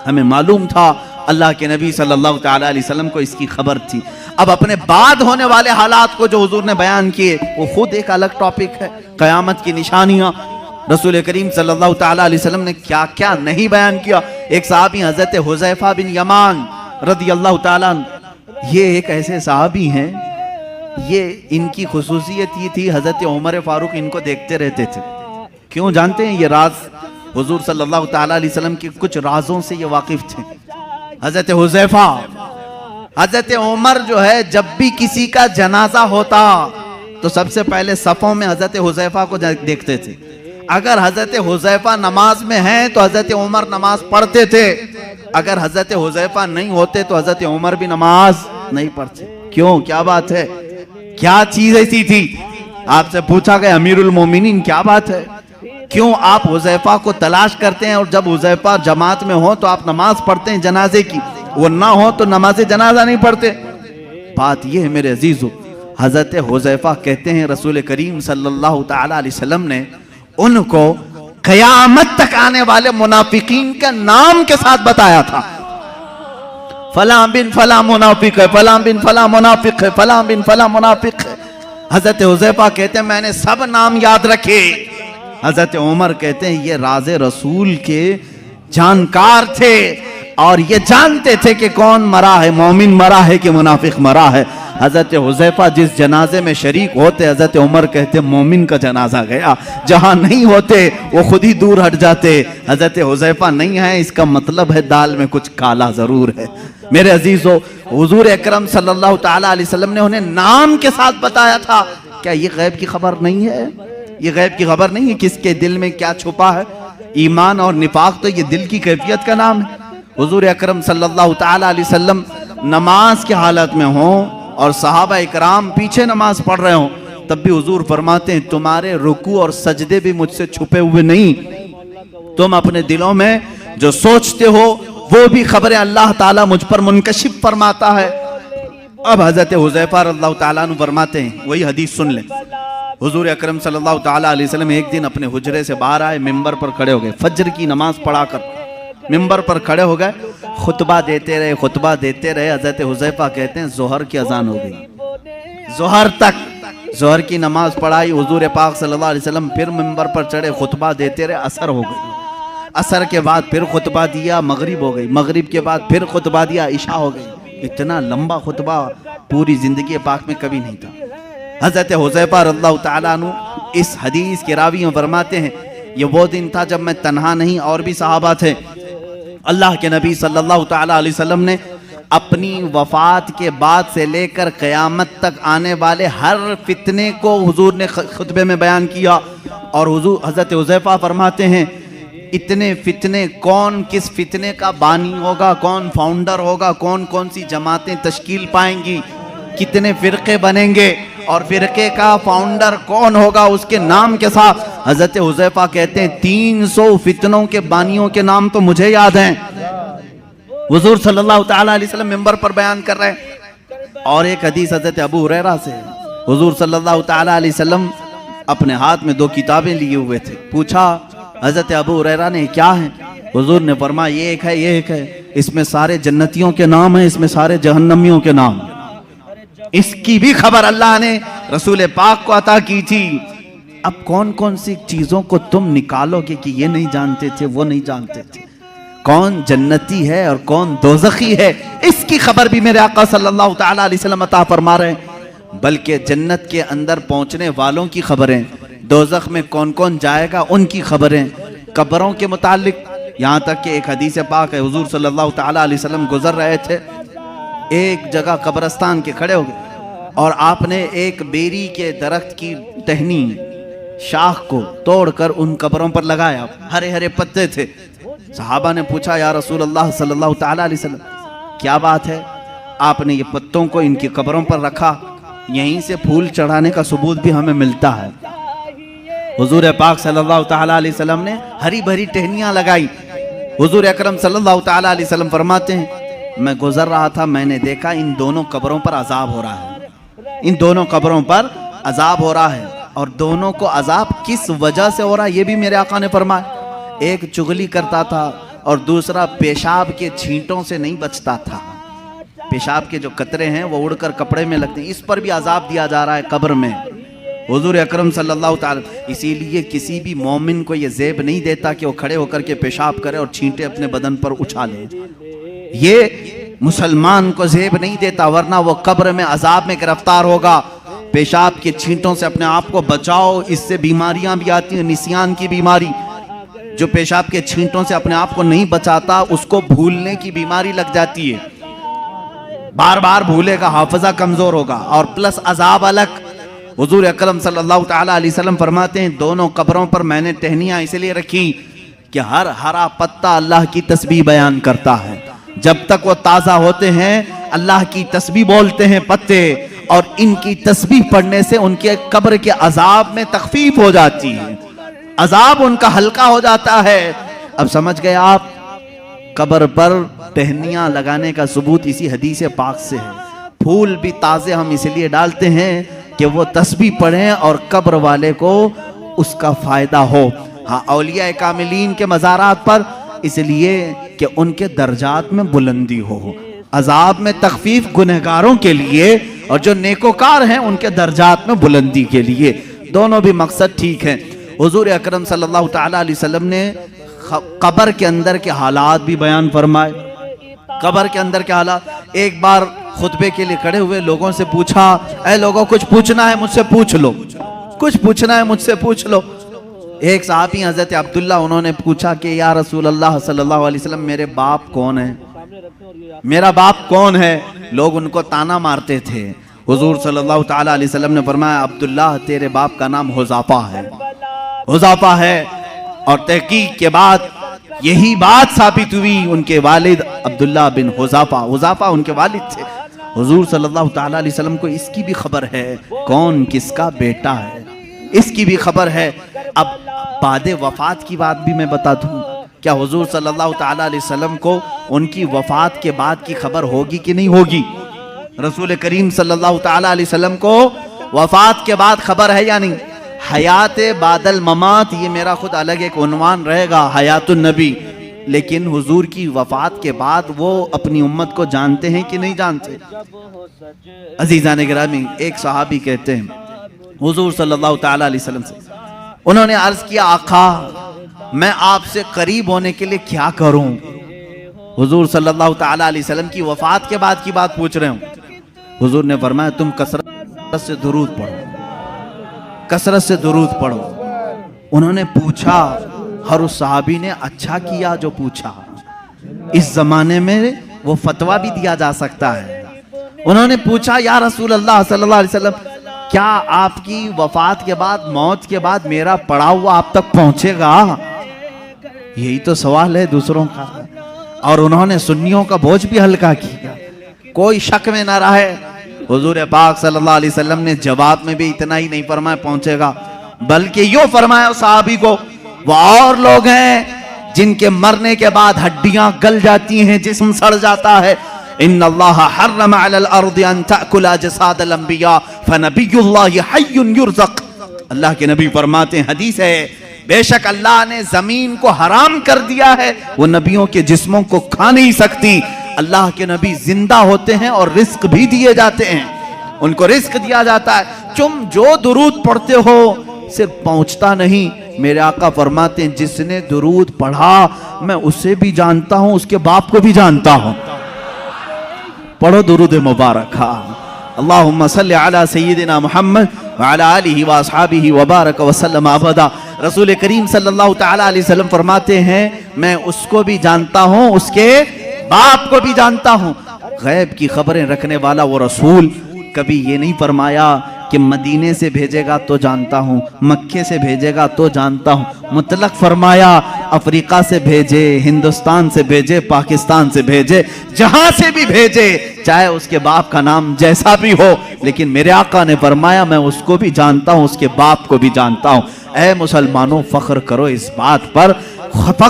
ہمیں معلوم تھا، اللہ کے نبی صلی اللہ تعالیٰ علیہ وسلم کو اس کی خبر تھی۔ اب اپنے بعد ہونے والے حالات کو جو حضور نے بیان کیے وہ خود ایک الگ ٹاپک ہے، قیامت کی نشانیاں۔ رسول کریم صلی اللہ تعالیٰ علیہ وسلم نے کیا کیا نہیں بیان کیا۔ ایک صحابی حضرت حذیفہ بن یمان رضی اللہ تعالیٰ عنہ، یہ ایک ایسے صحابی ہیں، یہ ان کی خصوصیت یہ تھی حضرت عمر فاروق ان کو دیکھتے رہتے تھے۔ کیوں جانتے ہیں؟ یہ راز حضور صلی اللہ تعالیٰ علیہ وسلم کے کچھ رازوں سے یہ واقف تھے۔ حضرت حذیفہ، حضرت عمر جو ہے جب بھی کسی کا جنازہ ہوتا تو سب سے پہلے صفوں میں حضرت حذیفہ کو دیکھتے تھے۔ اگر حضرت حذیفہ نماز میں ہیں تو حضرت عمر نماز پڑھتے تھے، اگر حضرت حذیفہ نہیں ہوتے تو حضرت عمر بھی نماز نہیں پڑھتے۔ کیوں؟ کیا بات ہے؟ کیا چیز ایسی تھی؟ آپ سے پوچھا گیا امیر المومنین کیا بات ہے؟ کیوں آپ حذیفہ کو تلاش کرتے ہیں اور جب حذیفہ جماعت میں ہو تو آپ نماز پڑھتے ہیں جنازے کی، وہ نہ ہو تو نماز جنازہ نہیں پڑھتے؟ بات یہ ہے میرے عزیزو، حضرت حذیفہ کہتے ہیں رسول کریم صلی اللہ تعالی علیہ وسلم نے ان کو قیامت تک آنے والے منافقین کا نام کے ساتھ بتایا تھا، فلاں بن فلاں منافق ہے، فلاں بن فلاں منافق ہے، فلاں بن فلاں منافق ہے۔ حضرت حذیفہ کہتے ہیں میں نے سب نام یاد رکھے۔ حضرت عمر کہتے ہیں یہ راز رسول کے جانکار تھے اور یہ جانتے تھے کہ کون مرا ہے، مومن مرا ہے کہ منافق مرا ہے۔ حضرت حذیفہ جس جنازے میں شریک ہوتے، حضرت عمر کہتے مومن کا جنازہ گیا، جہاں نہیں ہوتے وہ خود ہی دور ہٹ جاتے۔ حضرت حذیفہ نہیں ہے اس کا مطلب ہے دال میں کچھ کالا ضرور ہے۔ میرے عزیزو، حضور اکرم صلی اللہ تعالی علیہ وسلم نے انہیں نام کے ساتھ بتایا تھا۔ کیا یہ غیب کی خبر نہیں ہے؟ یہ غیب کی خبر نہیں ہے کس کے دل میں کیا چھپا ہے؟ ایمان اور نفاق تو یہ دل کی کیفیت کا نام ہے۔ حضور اکرم صلی اللہ تعالی علیہ وسلم نماز کی حالت میں ہوں اور صحابہ اکرام پیچھے نماز پڑھ رہے ہوں، تب بھی حضور فرماتے ہیں تمہارے رکوع اور سجدے بھی مجھ سے چھپے ہوئے نہیں، تم اپنے دلوں میں جو سوچتے ہو وہ بھی خبریں اللہ تعالیٰ مجھ پر منکشف فرماتا ہے۔ اب حضرت حذیفہ رضی اللہ تعالیٰ عنہ فرماتے ہیں، وہی حدیث سن لیں، حضور اکرم صلی اللہ تعالیٰ علیہ وسلم ایک دن اپنے حجرے سے باہر آئے، ممبر پر کھڑے ہو گئے، فجر کی نماز پڑھا کر ممبر پر کھڑے ہو گئے، خطبہ دیتے رہے۔ حضرت حذیفہ کہتے ہیں ظہر کی اذان ہو گئی، ظہر تک ظہر کی نماز پڑھائی، حضور پاک صلی اللہ علیہ وسلم پھر ممبر پر چڑھے، خطبہ دیتے رہے، عصر ہو گئی، عصر کے بعد پھر خطبہ دیا، مغرب ہو گئی، مغرب کے بعد پھر خطبہ دیا، عشاء ہو گئی۔ اتنا لمبا خطبہ پوری زندگی پاک میں کبھی نہیں تھا۔ حضرت حذیفہ رضی اللہ تعالیٰ عنہ اس حدیث کے راوی میں فرماتے ہیں یہ وہ دن تھا جب میں تنہا نہیں اور بھی صحابہ تھے، اللہ کے نبی صلی اللہ تعالیٰ علیہ وسلم نے اپنی وفات کے بعد سے لے کر قیامت تک آنے والے ہر فتنے کو حضور نے خطبے میں بیان کیا، اور حضرت حذیفہ فرماتے ہیں اتنے فتنے، کون کس فتنے کا بانی ہوگا، کون فاؤنڈر ہوگا، کون کون سی جماعتیں تشکیل پائیں گی، کتنے فرقے بنیں گے اور فرقے کا فاؤنڈر کون ہوگا، اس کے نام کے ساتھ حضرت حذیفہ کہتے ہیں 300 فتنوں کے بانیوں کے نام تو مجھے یاد ہیں، حضور صلی اللہ تعالیٰ علیہ وسلم ممبر پر بیان کر رہے ہیں۔ اور ایک حدیث حضرت ابو ہریرہ سے، حضور صلی اللہ تعالیٰ علیہ وسلم اپنے ہاتھ میں 2 کتابیں لیے ہوئے تھے، پوچھا حضرت ابو ہریرہ نے کیا ہیں؟ حضور نے فرمایا یہ ایک ہے، یہ ایک ہے، اس میں سارے جنتیوں کے نام ہیں، اس میں سارے جہنمیوں کے نام ہیں۔ اس کی بھی خبر اللہ نے رسول پاک کو عطا کی تھی۔ اب کون کون سی چیزوں کو تم نکالو گے کہ یہ نہیں جانتے تھے، وہ نہیں جانتے تھے، کون جنتی ہے اور کون دوزخی ہے، اس کی خبر بھی میرے آقا صلی اللہ تعالیٰ علیہ وسلم عطا فرما رہے ہیں، بلکہ جنت کے اندر پہنچنے والوں کی خبریں، دوزخ میں کون کون جائے گا ان کی خبریں، قبروں کے متعلق، یہاں تک کہ ایک حدیث پاک ہے حضور صلی اللہ تعالیٰ علیہ وسلم گزر رہے تھے، ایک جگہ قبرستان کے کھڑے ہو گئے اور آپ نے ایک بیری کے درخت کی ٹہنی شاخ کو توڑ کر ان قبروں پر لگایا، ہرے ہرے پتے تھے۔ صحابہ نے پوچھا یا رسول اللہ صلی اللہ تعالیٰ علیہ وسلم کیا بات ہے؟ آپ نے یہ پتوں کو ان کی قبروں پر رکھا، یہیں سے پھول چڑھانے کا ثبوت بھی ہمیں ملتا ہے۔ حضور پاک صلی اللہ تعالیٰ علیہ وسلم نے ہری بھری ٹہنیاں لگائی۔ حضور اکرم صلی اللہ تعالیٰ علیہ وسلم فرماتے ہیں میں گزر رہا تھا، میں نے دیکھا ان دونوں قبروں پر عذاب ہو رہا ہے، ان دونوں قبروں پر عذاب ہو رہا ہے، اور دونوں کو عذاب کس وجہ سے ہو رہا ہے یہ بھی میرے آقا نے فرمایا۔ ایک چغلی کرتا تھا اور دوسرا پیشاب کے چھینٹوں سے نہیں بچتا تھا، پیشاب کے جو قطرے ہیں وہ اڑ کر کپڑے میں لگتے ہیں، اس پر بھی عذاب دیا جا رہا ہے قبر میں۔ حضور اکرم صلی اللہ تعالی، اسی لیے کسی بھی مومن کو یہ زیب نہیں دیتا کہ وہ کھڑے ہو کر کے پیشاب کرے اور چھینٹے اپنے بدن پر اچھالے، یہ مسلمان کو زیب نہیں دیتا، ورنہ وہ قبر میں عذاب میں گرفتار ہوگا۔ پیشاب کے چھینٹوں سے اپنے آپ کو بچاؤ، اس سے بیماریاں بھی آتی ہیں، نسیان کی بیماری، جو پیشاب کے چھینٹوں سے اپنے آپ کو نہیں بچاتا اس کو بھولنے کی بیماری لگ جاتی ہے، بار بار بھولے گا، حافظہ کمزور ہوگا، اور پلس عذاب الگ۔ حضور اکرم صلی اللہ تعالیٰ علیہ وسلم فرماتے ہیں دونوں قبروں پر میں نے ٹہنیاں اس لیے رکھی کہ ہر ہرا پتا اللہ کی تسبیح بیان کرتا ہے، جب تک وہ تازہ ہوتے ہیں اللہ کی تسبیح بولتے ہیں پتے، اور ان کی تسبیح پڑھنے سے ان کے قبر کے عذاب میں تخفیف ہو جاتی ہے۔ عذاب ان کا ہلکا ہو جاتا ہے۔ اب سمجھ گئے آپ، قبر پر ٹہنیاں لگانے کا ثبوت اسی حدیث پاک سے ہے۔ پھول بھی تازے ہم اس لیے ڈالتے ہیں کہ وہ تسبیح پڑھیں اور قبر والے کو اس کا فائدہ ہو۔ ہاں، اولیاء کاملین کے مزارات پر اس لیے کہ ان کے درجات میں بلندی ہو، عذاب میں تخفیف گنہگاروں کے لیے، اور جو نیکوکار ہیں ان کے درجات میں بلندی کے لیے، دونوں بھی مقصد ٹھیک ہیں۔ حضور اکرم صلی اللہ تعالیٰ علیہ وسلم نے قبر کے اندر کے حالات بھی بیان فرمائے۔ قبر کے اندر کے حالات، ایک بار خطبے کے لیے کھڑے ہوئے لوگوں سے پوچھا، اے لوگوں کچھ پوچھنا ہے مجھ سے پوچھ لو، کچھ پوچھنا ہے مجھ سے پوچھ لو۔ ایک صحابی حضرت عبداللہ، انہوں نے پوچھا کہ یا رسول اللہ صلی اللہ علیہ وسلم میرے باپ کون ہیں؟ میرا باپ کون ہے؟ لوگ ان کو تانا مارتے تھے۔ حضور صلی اللہ تعالیٰ علیہ وسلم نے فرمایا عبداللہ تیرے باپ کا نام حذافہ ہے، حذافہ ہے۔ اور تحقیق کے بعد یہی بات ثابت ہوئی، ان کے والد عبداللہ بن حذافہ ان کے والد تھے۔ حضور صلی اللہ تعالیٰ علیہ وسلم کو اس کی بھی خبر ہے کون کس کا بیٹا ہے، اس کی بھی خبر ہے۔ اب بعد وفات کی بات بھی میں بتا دوں، کیا حضور صلی اللہ تعالیٰ علیہ وسلم کو ان کی وفات کے بعد کی خبر ہوگی کہ نہیں ہوگی؟ رسول کریم صلی اللہ تعالیٰ علیہ وسلم کو وفات کے بعد خبر ہے یا نہیں؟ حیات بعد الممات، یہ میرا خود الگ ایک عنوان رہے گا، حیات النبی۔ لیکن حضور کی وفات کے بعد وہ اپنی امت کو جانتے ہیں کہ نہیں جانتے؟ عزیزان گرامی، ایک صحابی کہتے ہیں حضور صلی اللہ تعالیٰ علیہ وسلم سے، انہوں نے عرض کیا آقا میں آپ سے قریب ہونے کے لیے کیا کروں؟ حضور صلی اللہ تعالیٰ علیہ وسلم کی وفات کے بعد کی بات پوچھ رہے ہوں۔ حضور نے فرمایا تم کثرت سے درود پڑھو، کثرت سے درود پڑھو۔ انہوں نے پوچھا، ہر اس صحابی نے اچھا کیا جو پوچھا، اس زمانے میں وہ فتویٰ بھی دیا جا سکتا ہے۔ انہوں نے پوچھا یا رسول اللہ صلی اللہ علیہ وسلم کیا آپ کی وفات کے بعد، موت کے بعد میرا پڑا ہوا آپ تک پہنچے گا؟ یہی تو سوال ہے دوسروں کا۔ اور انہوں نے سنیوں کا بوجھ بھی ہلکا کیا، کوئی شک میں نہ رہے۔ حضور پاک صلی اللہ علیہ وسلم نے جواب میں بھی اتنا ہی نہیں فرمایا پہنچے گا، بلکہ یوں فرمایا صحابی کو، وہ اور لوگ ہیں جن کے مرنے کے بعد ہڈیاں گل جاتی ہیں، جسم سڑ جاتا ہے۔ ان اللہ حرم علی الارض ان تأکل اجساد الانبیاء فنبی اللہ حی یرزق۔ اللہ کے نبی فرماتے ہیں، حدیث ہے، بے شک اللہ نے زمین کو حرام کر دیا ہے، وہ نبیوں کے جسموں کو کھا نہیں سکتی۔ اللہ کے نبی زندہ ہوتے ہیں اور رزق بھی دیے جاتے ہیں، ان کو رزق دیا جاتا ہے۔ تم جو درود پڑھتے ہو صرف پہنچتا نہیں، میرے آقا فرماتے ہیں جس نے درود پڑھا میں اسے بھی جانتا ہوں، اس کے باپ کو بھی جانتا ہوں۔ پڑھو درود مبارک، اللہم صلی علی سیدنا محمد وعلی آلہ واصحابہ وبارک وسلم ابدا۔ رسول کریم صلی اللہ تعالیٰ علیہ وسلم فرماتے ہیں میں اس کو بھی جانتا ہوں، اس کے باپ کو بھی جانتا ہوں۔ غیب کی خبریں رکھنے والا وہ رسول کبھی یہ نہیں فرمایا کہ مدینے سے بھیجے گا تو جانتا ہوں، مکے سے بھیجے گا تو جانتا ہوں۔ مطلق فرمایا افریقہ سے بھیجے، ہندوستان سے بھیجے، پاکستان سے بھیجے، جہاں سے بھی بھیجے، چاہے اس کے باپ کا نام جیسا بھی ہو، لیکن میرے آقا نے فرمایا میں اس کو بھی جانتا ہوں، اس کے باپ کو بھی جانتا ہوں۔ اے مسلمانوں فخر کرو اس بات پر،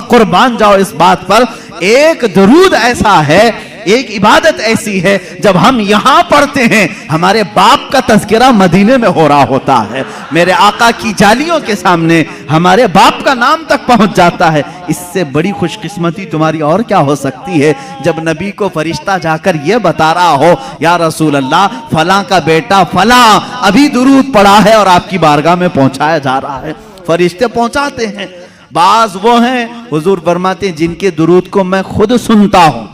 قربان جاؤ اس بات پر۔ ایک درود ایسا ہے، ایک عبادت ایسی ہے جب ہم یہاں پڑھتے ہیں ہمارے باپ کا تذکرہ مدینے میں ہو رہا ہوتا ہے، میرے آقا کی جالیوں کے سامنے ہمارے باپ کا نام تک پہنچ جاتا ہے۔ اس سے بڑی خوش قسمتی تمہاری اور کیا ہو سکتی ہے جب نبی کو فرشتہ جا کر یہ بتا رہا ہو یا رسول اللہ فلاں کا بیٹا فلاں ابھی درود پڑھا ہے اور آپ کی بارگاہ میں پہنچایا جا رہا ہے۔ فرشتے پہنچاتے ہیں۔ بعض وہ ہیں حضور فرماتے ہیں جن کے درود کو میں خود سنتا ہوں،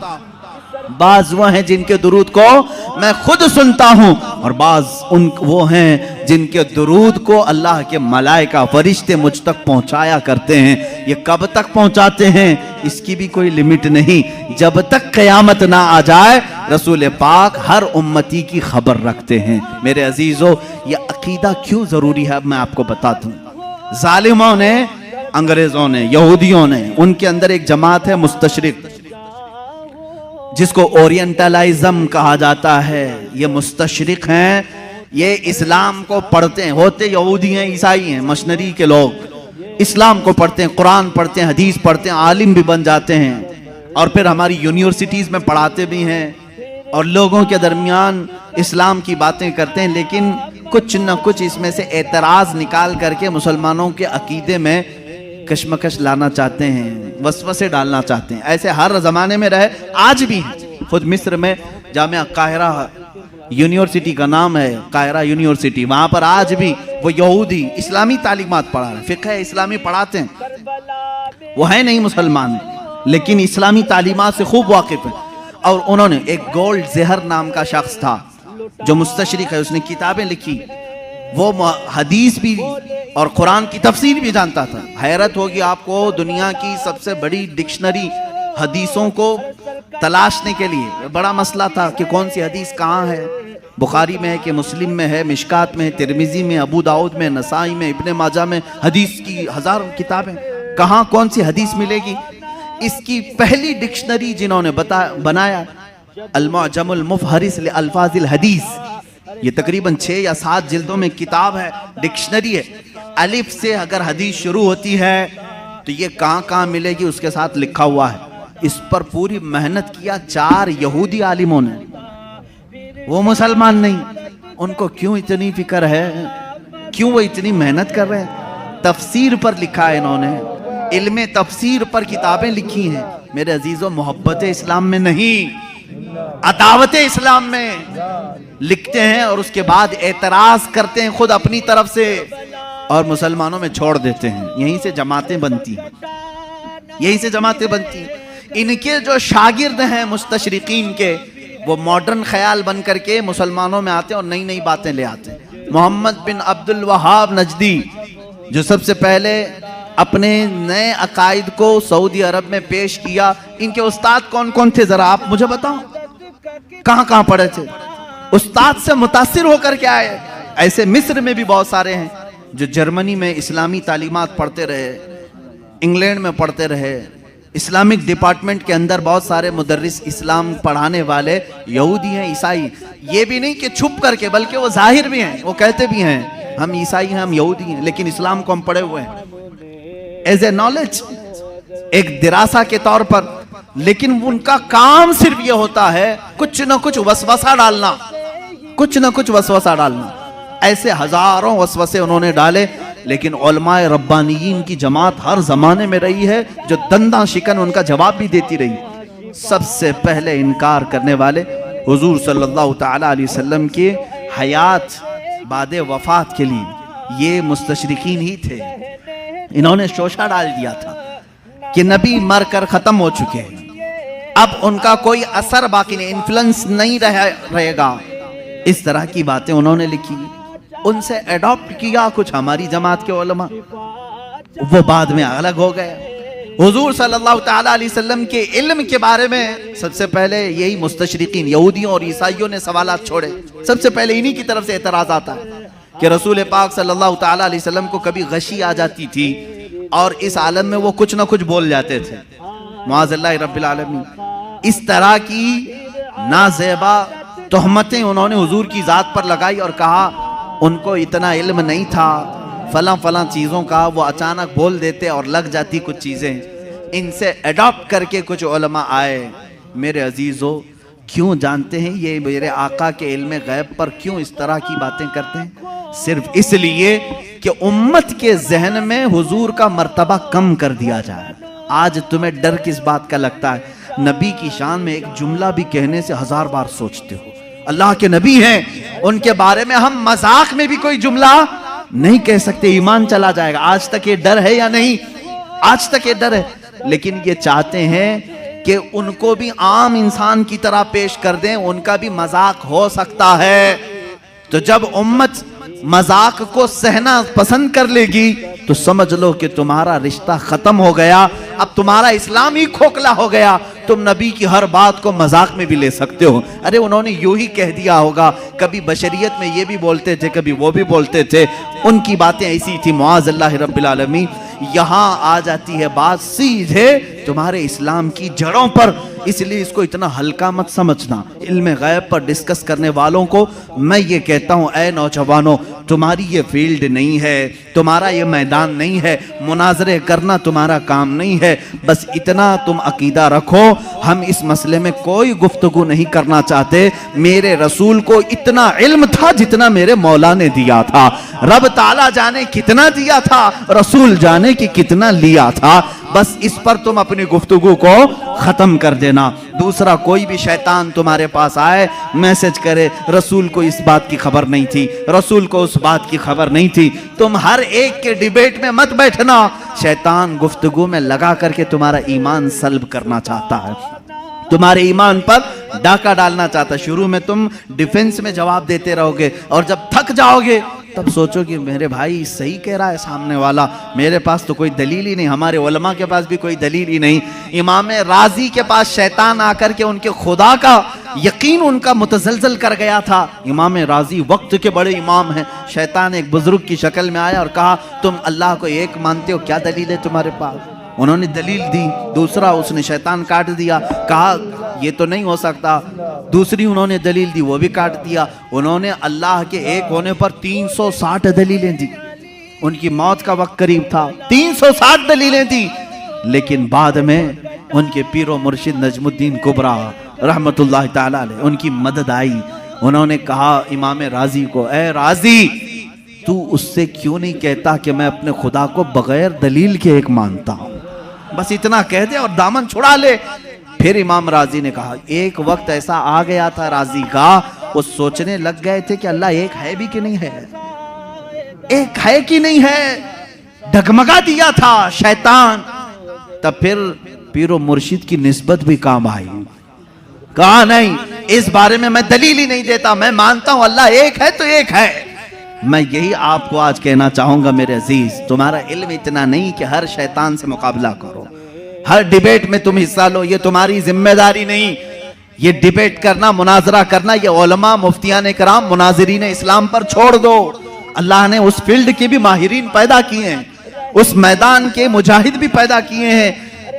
بعض وہ ہیں جن کے درود کو میں خود سنتا ہوں، اور بعض وہ ہیں جن کے درود کو اللہ کے ملائکہ فرشتے مجھ تک پہنچایا کرتے ہیں۔ یہ کب تک پہنچاتے ہیں اس کی بھی کوئی لمٹ نہیں، جب تک قیامت نہ آ جائے رسول پاک ہر امتی کی خبر رکھتے ہیں۔ میرے عزیزو یہ عقیدہ کیوں ضروری ہے اب میں آپ کو بتا دوں۔ ظالموں نے، انگریزوں نے، یہودیوں نے، ان کے اندر ایک جماعت ہے مستشرق جس کو اورینٹلائزم کہا جاتا ہے۔ یہ مستشرق ہیں، یہ اسلام کو پڑھتے ہیں، ہوتے یہودی ہیں، عیسائی ہیں، مشنری کے لوگ، اسلام کو پڑھتے ہیں، قرآن پڑھتے ہیں، حدیث پڑھتے ہیں، عالم بھی بن جاتے ہیں، اور پھر ہماری یونیورسٹیز میں پڑھاتے بھی ہیں اور لوگوں کے درمیان اسلام کی باتیں کرتے ہیں، لیکن کچھ نہ کچھ اس میں سے اعتراض نکال کر کے مسلمانوں کے عقیدے میں کشمکش لانا چاہتے ہیں، وسوسے ڈالنا چاہتے ہیں۔ ایسے ہر زمانے میں رہے، آج بھی ہیں۔ خود مصر میں جامعہ قاہرہ یونیورسٹی کا نام ہے، قاہرہ یونیورسٹی، وہاں پر آج بھی وہ یہودی اسلامی تعلیمات پڑھا رہے ہیں، فقہ اسلامی پڑھاتے ہیں، وہ ہے نہیں مسلمان لیکن اسلامی تعلیمات سے خوب واقف ہیں۔ اور انہوں نے ایک گولڈ زہر نام کا شخص تھا جو مستشرق ہے، اس نے کتابیں لکھی، وہ حدیث بھی اور قرآن کی تفسیر بھی جانتا تھا۔ حیرت ہوگی آپ کو، دنیا کی سب سے بڑی ڈکشنری حدیثوں کو تلاشنے کے لیے بڑا مسئلہ تھا کہ کون سی حدیث کہاں ہے، بخاری میں ہے کہ مسلم میں ہے، مشکات میں ہے، ترمذی میں، ابو داؤد میں، نسائی میں، ابن ماجہ میں، حدیث کی ہزاروں کتابیں، کہاں کون سی حدیث ملے گی؟ اس کی پہلی ڈکشنری جنہوں نے بنایا المعجم المفہرس لالفاظ الحدیث، یہ تقریباً 6 یا 7 جلدوں میں کتاب ہے، ڈکشنری ہے، الف سے اگر حدیث شروع ہوتی ہے تو یہ کہاں کہاں ملے گی اس کے ساتھ لکھا ہوا ہے۔ اس پر پوری محنت کیا 4 یہودی عالموں نے، وہ مسلمان نہیں، ان کو کیوں اتنی فکر ہے، کیوں وہ اتنی محنت کر رہے ہیں؟ تفسیر پر لکھا ہے انہوں نے، علم تفسیر پر کتابیں لکھی ہیں۔ میرے عزیزوں، محبت اسلام میں نہیں، عداوت اسلام میں لکھتے ہیں اور اس کے بعد اعتراض کرتے ہیں خود اپنی طرف سے اور مسلمانوں میں چھوڑ دیتے ہیں۔ یہیں سے جماعتیں بنتی ہیں، یہیں سے جماعتیں بنتی ہیں۔ ان کے جو شاگرد ہیں مستشرقین کے، وہ ماڈرن خیال بن کر کے مسلمانوں میں آتے ہیں اور نئی نئی باتیں لے آتے ہیں۔ محمد بن عبد الوہاب نجدی، جو سب سے پہلے اپنے نئے عقائد کو سعودی عرب میں پیش کیا، ان کے استاد کون کون تھے ذرا آپ مجھے بتاؤ، کہاں کہاں پڑھے تھے؟ استاد سے متاثر ہو کر کے آئے۔ ایسے مصر میں بھی بہت سارے ہیں جو جرمنی میں اسلامی تعلیمات پڑھتے رہے، انگلینڈ میں پڑھتے رہے، اسلامک ڈپارٹمنٹ کے اندر بہت سارے مدرس اسلام پڑھانے والے یہودی ہیں، عیسائی، یہ بھی نہیں کہ چھپ کر کے بلکہ وہ ظاہر بھی ہیں، وہ کہتے بھی ہیں ہم عیسائی ہیں، ہم یہودی ہیں، لیکن اسلام کو ہم پڑھے ہوئے ہیں ایز اے نالج، ایک دراسہ کے طور پر، لیکن ان کا کام صرف یہ ہوتا ہے کچھ نہ کچھ وسوسہ ڈالنا، کچھ نہ کچھ وسوسہ ڈالنا۔ ایسے ہزاروں وسوسے انہوں نے ڈالے، لیکن علماء ربانیین کی جماعت ہر زمانے میں رہی ہے جو دنداں شکن ان کا جواب بھی دیتی رہی۔ سب سے پہلے انکار کرنے والے حضور صلی اللہ تعالیٰ علیہ وسلم کے حیات بعد وفات کے لیے یہ مستشرقین ہی تھے۔ انہوں نے شوشہ ڈال دیا تھا کہ نبی مر کر ختم ہو چکے ہیں، اب ان کا کوئی اثر باقی نہیں، انفلوئنس نہیں رہے گا۔ اس طرح کی باتیں انہوں نے لکھی، ان سے ایڈاپٹ کیا کچھ ہماری جماعت کے علماء، وہ بعد میں الگ ہو گئے۔ حضور صلی اللہ تعالیٰ علیہ وسلم کے علم کے بارے میں سب سے پہلے یہی مستشرقین یہودیوں اور عیسائیوں نے سوالات چھوڑے۔ سب سے پہلے انہی کی طرف سے اعتراض آتا ہے کہ رسول پاک صلی اللہ تعالیٰ علیہ وسلم کو کبھی غشی آ جاتی تھی اور اس عالم میں وہ کچھ نہ کچھ بول جاتے تھے، معاذ اللہ رب العالمین۔ اس طرح کی نازیبا تہمتیں انہوں نے حضور کی ذات پر لگائی اور کہا ان کو اتنا علم نہیں تھا، فلاں فلاں چیزوں کا، وہ اچانک بول دیتے اور لگ جاتی کچھ چیزیں۔ ان سے ایڈاپٹ کر کے کچھ علماء آئے۔ میرے عزیزو، کیوں جانتے ہیں یہ میرے آقا کے علم غیب پر کیوں اس طرح کی باتیں کرتے ہیں؟ صرف اس لیے کہ امت کے ذہن میں حضور کا مرتبہ کم کر دیا جائے۔ آج تمہیں ڈر کس بات کا لگتا ہے؟ نبی کی شان میں ایک جملہ بھی کہنے سے 1000 بار سوچتے ہو۔ اللہ کے نبی ہیں، ان کے بارے میں ہم مذاق میں بھی کوئی جملہ نہیں کہہ سکتے، ایمان چلا جائے گا۔ آج تک یہ ڈر ہے یا نہیں؟ آج تک یہ ڈر ہے، لیکن یہ چاہتے ہیں کہ ان کو بھی عام انسان کی طرح پیش کر دیں، ان کا بھی مذاق ہو سکتا ہے۔ تو جب امت مذاق کو سہنا پسند کر لے گی تو سمجھ لو کہ تمہارا رشتہ ختم ہو گیا، اب تمہارا اسلام ہی کھوکھلا ہو گیا۔ تم نبی کی ہر بات کو مذاق میں بھی لے سکتے ہو۔ ارے انہوں نے یوں ہی کہہ دیا ہوگا، کبھی بشریت میں یہ بھی بولتے تھے، کبھی وہ بھی بولتے تھے، ان کی باتیں ایسی تھی، معاذ اللہ رب العالمین۔ یہاں آ جاتی ہے بات سیدھے تمہارے اسلام کی جڑوں پر، اس لیے اس کو اتنا ہلکا مت سمجھنا۔ علم غیب پر ڈسکس کرنے والوں کو میں یہ کہتا ہوں، اے نوجوانوں، تمہاری یہ فیلڈ نہیں ہے، تمہارا یہ میدان نہیں ہے، مناظرے کرنا تمہارا کام نہیں ہے، بس اتنا تم عقیدہ رکھو ہم اس مسئلے میں کوئی گفتگو نہیں کرنا چاہتے، میرے رسول کو اتنا علم تھا جتنا میرے مولا نے دیا تھا، رب تعالیٰ جانے کتنا دیا تھا، رسول جانے کی کتنا لیا تھا، بس اس پر تم اپنی گفتگو کو ختم کر دینا۔ دوسرا کوئی بھی شیطان تمہارے پاس آئے میسج کرے رسول کو اس بات کی خبر نہیں تھی، رسول کو اس بات کی خبر نہیں تھی، تم ہر ایک کے ڈیبیٹ میں مت بیٹھنا، شیطان گفتگو میں لگا کر کے تمہارا ایمان سلب کرنا چاہتا ہے، تمہارے ایمان پر ڈاکہ ڈالنا چاہتا ہے۔ شروع میں تم ڈیفنس میں جواب دیتے رہو گے اور جب تھک جاؤ گے تب سوچو کہ میرے بھائی صحیح کہہ رہا ہے سامنے والا، میرے پاس تو کوئی دلیل ہی نہیں، ہمارے علماء کے پاس بھی کوئی دلیل ہی نہیں۔ امام رازی کے پاس شیطان آ کر کے ان کے خدا کا یقین ان کا متزلزل کر گیا تھا۔ امام رازی وقت کے بڑے امام ہیں، شیطان ایک بزرگ کی شکل میں آیا اور کہا تم اللہ کو ایک مانتے ہو، کیا دلیل ہے تمہارے پاس؟ انہوں نے دلیل دی، دوسرا اس نے شیطان کاٹ دیا، کہا یہ تو نہیں ہو سکتا، دوسری انہوں نے دلیل دی، وہ بھی کاٹ دیا، انہوں نے اللہ کے ایک ہونے پر 360 دلیلیں دی، ان کی موت کا وقت قریب تھا، 360 دلیلیں دی، لیکن بعد میں ان کے پیر و مرشد نجم الدین کبریٰ رحمت اللہ تعالیٰ علیہ ان کی مدد آئی، انہوں نے کہا امام رازی کو، اے رازی تو اس سے کیوں نہیں کہتا کہ میں اپنے خدا کو بغیر دلیل کے ایک مانتا ہوں، بس اتنا کہہ دے اور دامن چھڑا لے۔ پھر امام رازی نے کہا ایک وقت ایسا آ گیا تھا رازی کا، وہ سوچنے لگ گئے تھے کہ اللہ ایک ہے بھی کہ نہیں ہے، ایک ہے کہ نہیں ہے، ڈگمگا دیا تھا شیطان۔ تب پھر پیر و مرشد کی نسبت بھی کام آئی، کہا نہیں اس بارے میں میں دلیل ہی نہیں دیتا، میں مانتا ہوں اللہ ایک ہے تو ایک ہے۔ میں یہی آپ کو آج کہنا چاہوں گا میرے عزیز، تمہارا علم اتنا نہیں کہ ہر شیطان سے مقابلہ کرو، ہر ڈیبیٹ میں تم حصہ لو، یہ تمہاری ذمہ داری نہیں، یہ ڈیبیٹ کرنا، مناظرہ کرنا یہ علماء مفتیان کرام مناظرین اسلام پر چھوڑ دو۔ اللہ نے اس فیلڈ کے بھی ماہرین پیدا کیے ہیں، اس میدان کے مجاہد بھی پیدا کیے ہیں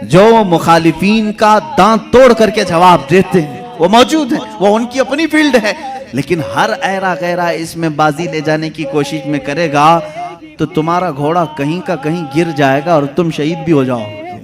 جو مخالفین کا دانت توڑ کر کے جواب دیتے ہیں، وہ موجود ہیں، وہ ان کی اپنی فیلڈ ہے، لیکن ہر ایرا غیرہ اس میں بازی لے جانے کی کوشش میں کرے گا تو تمہارا گھوڑا کہیں کا کہیں گر جائے گا اور تم شہید بھی ہو جاؤ گے،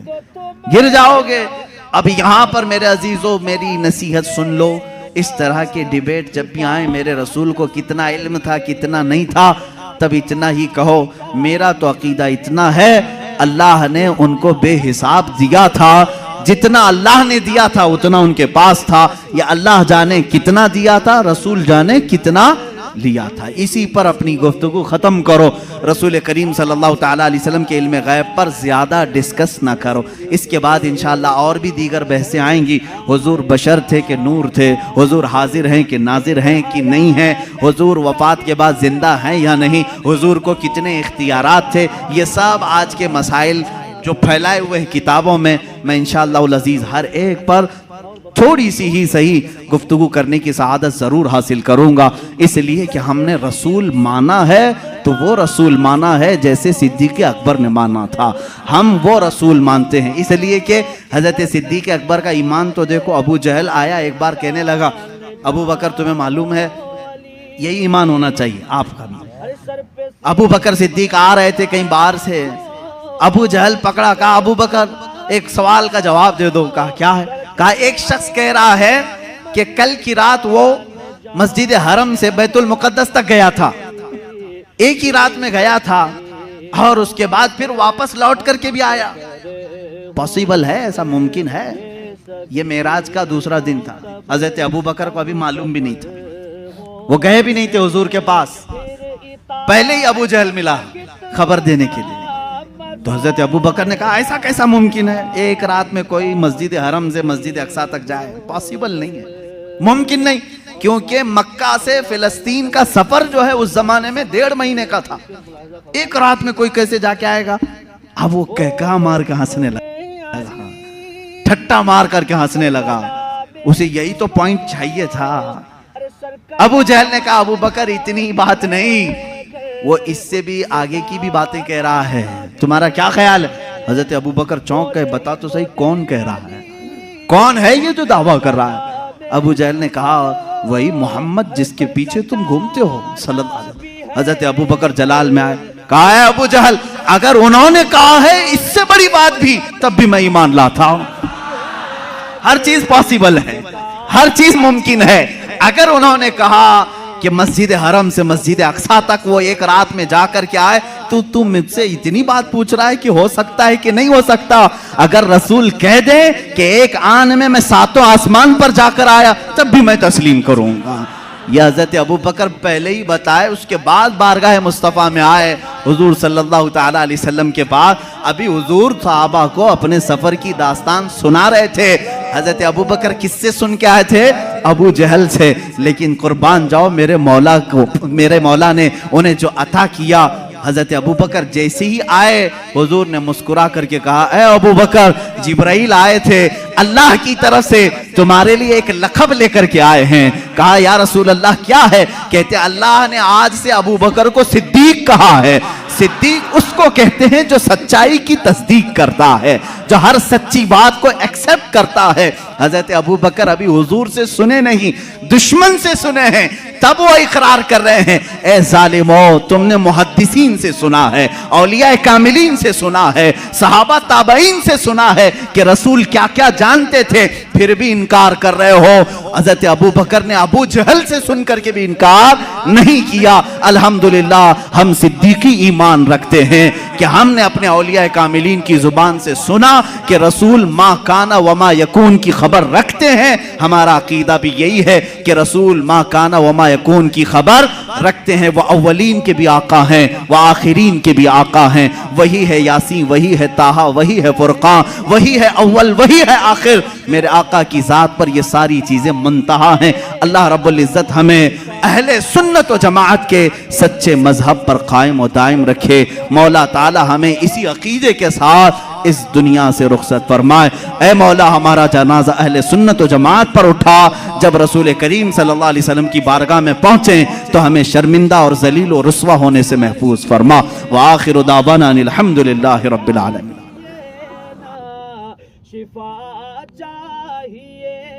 گر جاؤ گے۔ اب یہاں پر میرے عزیزو میری نصیحت سن لو، اس طرح کے ڈیبیٹ جب بھی آئیں میرے رسول کو کتنا علم تھا کتنا نہیں تھا، تب اتنا ہی کہو میرا تو عقیدہ اتنا ہے اللہ نے ان کو بے حساب دیا تھا، جتنا اللہ نے دیا تھا اتنا ان کے پاس تھا، یا اللہ جانے کتنا دیا تھا رسول جانے کتنا لیا تھا۔ اسی پر اپنی گفتگو ختم کرو، رسول کریم صلی اللہ تعالیٰ علیہ وسلم کے علم غیب پر زیادہ ڈسکس نہ کرو، اس کے بعد انشاءاللہ اور بھی دیگر بحثیں آئیں گی، حضور بشر تھے کہ نور تھے، حضور حاضر ہیں کہ ناظر ہیں کہ نہیں ہیں، حضور وفات کے بعد زندہ ہیں یا نہیں، حضور کو کتنے اختیارات تھے، یہ سب آج کے مسائل جو پھیلائے ہوئے ہیں کتابوں میں انشاءاللہ العزیز ہر ایک پر تھوڑی سی ہی صحیح گفتگو کرنے کی سعادت ضرور حاصل کروں گا، اس لیے کہ ہم نے رسول مانا ہے تو وہ رسول مانا ہے جیسے صدیق اکبر نے مانا تھا، ہم وہ رسول مانتے ہیں، اس لیے کہ حضرت صدیق اکبر کا ایمان تو دیکھو، ابو جہل آیا ایک بار کہنے لگا ابو بکر تمہیں معلوم ہے یہی ایمان ہونا چاہیے آپ کا بھی، ابو بکر صدیق آ رہے تھے کہیں باہر سے، ابو جہل پکڑا، کہا ابو بکر ایک سوال کا جواب دے دو، کہا کیا ہے؟ کہا ایک شخص کہہ رہا ہے کہ کل کی رات وہ مسجد حرم سے بیت المقدس تک گیا تھا، ایک ہی رات میں گیا تھا اور اس کے بعد پھر واپس لوٹ کر کے بھی آیا، پاسیبل ہے، ایسا ممکن ہے؟ یہ معراج کا دوسرا دن تھا، حضرت ابو بکر کو ابھی معلوم بھی نہیں تھا، وہ گئے بھی نہیں تھے حضور کے پاس، پہلے ہی ابو جہل ملا خبر دینے کے لیے، تو حضرت ابو بکر نے کہا ایسا کیسا ممکن ہے ایک رات میں کوئی مسجد حرم سے مسجد اقصیٰ تک جائے، پاسیبل نہیں ہے، ممکن نہیں، کیونکہ مکہ سے فلسطین کا سفر جو ہے اس زمانے میں 1.5 مہینے کا تھا، ایک رات میں کوئی کیسے جا کے آئے گا؟ اب وہ کہکا مار کے ہنسنے لگا، ٹھٹا مار کر کے ہنسنے لگا، اسے یہی تو پوائنٹ چاہیے تھا۔ ابو جہل نے کہا ابو بکر اتنی بات نہیں، وہ اس سے بھی آگے کی بھی باتیں کہہ رہا ہے، تمہارا کیا خیال ہے؟ حضرت ابو بکر چونک گئے، بتا تو صحیح کون کہہ رہا ہے، کون ہے یہ جو دعویٰ کر رہا ہے؟ ابو جہل نے کہا وہی محمد جس کے پیچھے تم گھومتے ہو صلی اللہ علیہ وسلم، حضرت ابو بکر جلال میں آئے، کہا ہے ابو جہل اگر انہوں نے کہا ہے اس سے بڑی بات بھی تب بھی میں ایمان لاتا ہوں۔ ہر چیز پاسیبل ہے، ہر چیز ممکن ہے۔ اگر انہوں نے کہا کہ مسجد حرم سے مسجد اقصیٰ تک وہ ایک رات میں جا کر کے آئے تو تم مجھ سے اتنی بات پوچھ رہا ہے کہ ہو سکتا ہے کہ نہیں ہو سکتا؟ اگر رسول کہہ دے کہ ایک آن میں 7 آسمان پر جا کر آیا تب بھی میں تسلیم کروں گا۔ یہ حضرت ابو بکر پہلے ہی بتائے، اس کے بعد بارگاہ مصطفیٰ میں آئے حضور صلی اللہ تعالیٰ علیہ وسلم کے بعد۔ ابھی حضور صحابہ کو اپنے سفر کی داستان سنا رہے تھے۔ حضرت ابو بکر کس سے سن کے آئے تھے؟ ابو جہل سے، لیکن قربان جاؤ میرے مولا نے انہیں جو عطا کیا۔ حضرت ابو بکر جیسے ہی آئے حضور نے مسکرا کر کے کہا اے ابو بکر جبرائیل آئے تھے اللہ کی طرف سے تمہارے لیے ایک لقب لے کر کے آئے ہیں۔ کہا یا رسول اللہ کیا ہے؟ کہتے اللہ نے آج سے ابو بکر کو صدیق کہا ہے۔ صدیق اس کو کہتے ہیں جو سچائی کی تصدیق کرتا ہے، جو ہر سچی بات کو ایکسپٹ کرتا ہے۔ حضرت ابو بکر ابھی حضور سے سنے نہیں، دشمن سے سنے ہیں، تب وہ اقرار کر رہے ہیں اے ظالمو تم نے محدثین سے سنا ہے، اولیاء کاملین سے سنا ہے، صحابہ تابعین سے سنا ہے کہ رسول کیا کیا جانتے تھے، پھر بھی انکار کر رہے ہو۔ حضرت ابو بکر نے ابو جہل سے سن کر کے بھی انکار نہیں کیا۔ الحمدللہ ہم صدیقی ایمان رکھتے ہیں کہ ہم نے اپنے اولیاء کاملین کی زبان سے سنا کہ رسول ما کانا وما یکون کی خبر رکھتے ہیں۔ ہمارا عقیدہ بھی یہی ہے کہ رسول ما کانا وما یکون کی خبر رکھتے ہیں۔ وہ اولین کے بھی آقا ہیں، وہ آخرین کے بھی آقا ہیں۔ وہی ہے یاسین، وہی ہے طٰہٰ، وہی ہے فرقان، وہی ہے اول، وہی ہے آخر۔ میرے آقا کی ذات پر یہ ساری چیزیں منتہا ہیں۔ اللہ رب العزت ہمیں اہل سنت و جماعت کے سچے مذہب پر قائم و دائم رکھے۔ مولا تعالی ہمیں اسی عقیدے کے ساتھ اس دنیا سے رخصت فرمائے۔ اے مولا ہمارا جنازہ اہل سنت و جماعت پر اٹھا، جب رسول کریم صلی اللہ علیہ وسلم کی بارگاہ میں پہنچیں تو ہمیں شرمندہ اور ذلیل و رسوا ہونے سے محفوظ فرما۔ وآخر دعوانا ان الحمدللہ رب العالمین۔ شفا چاہیے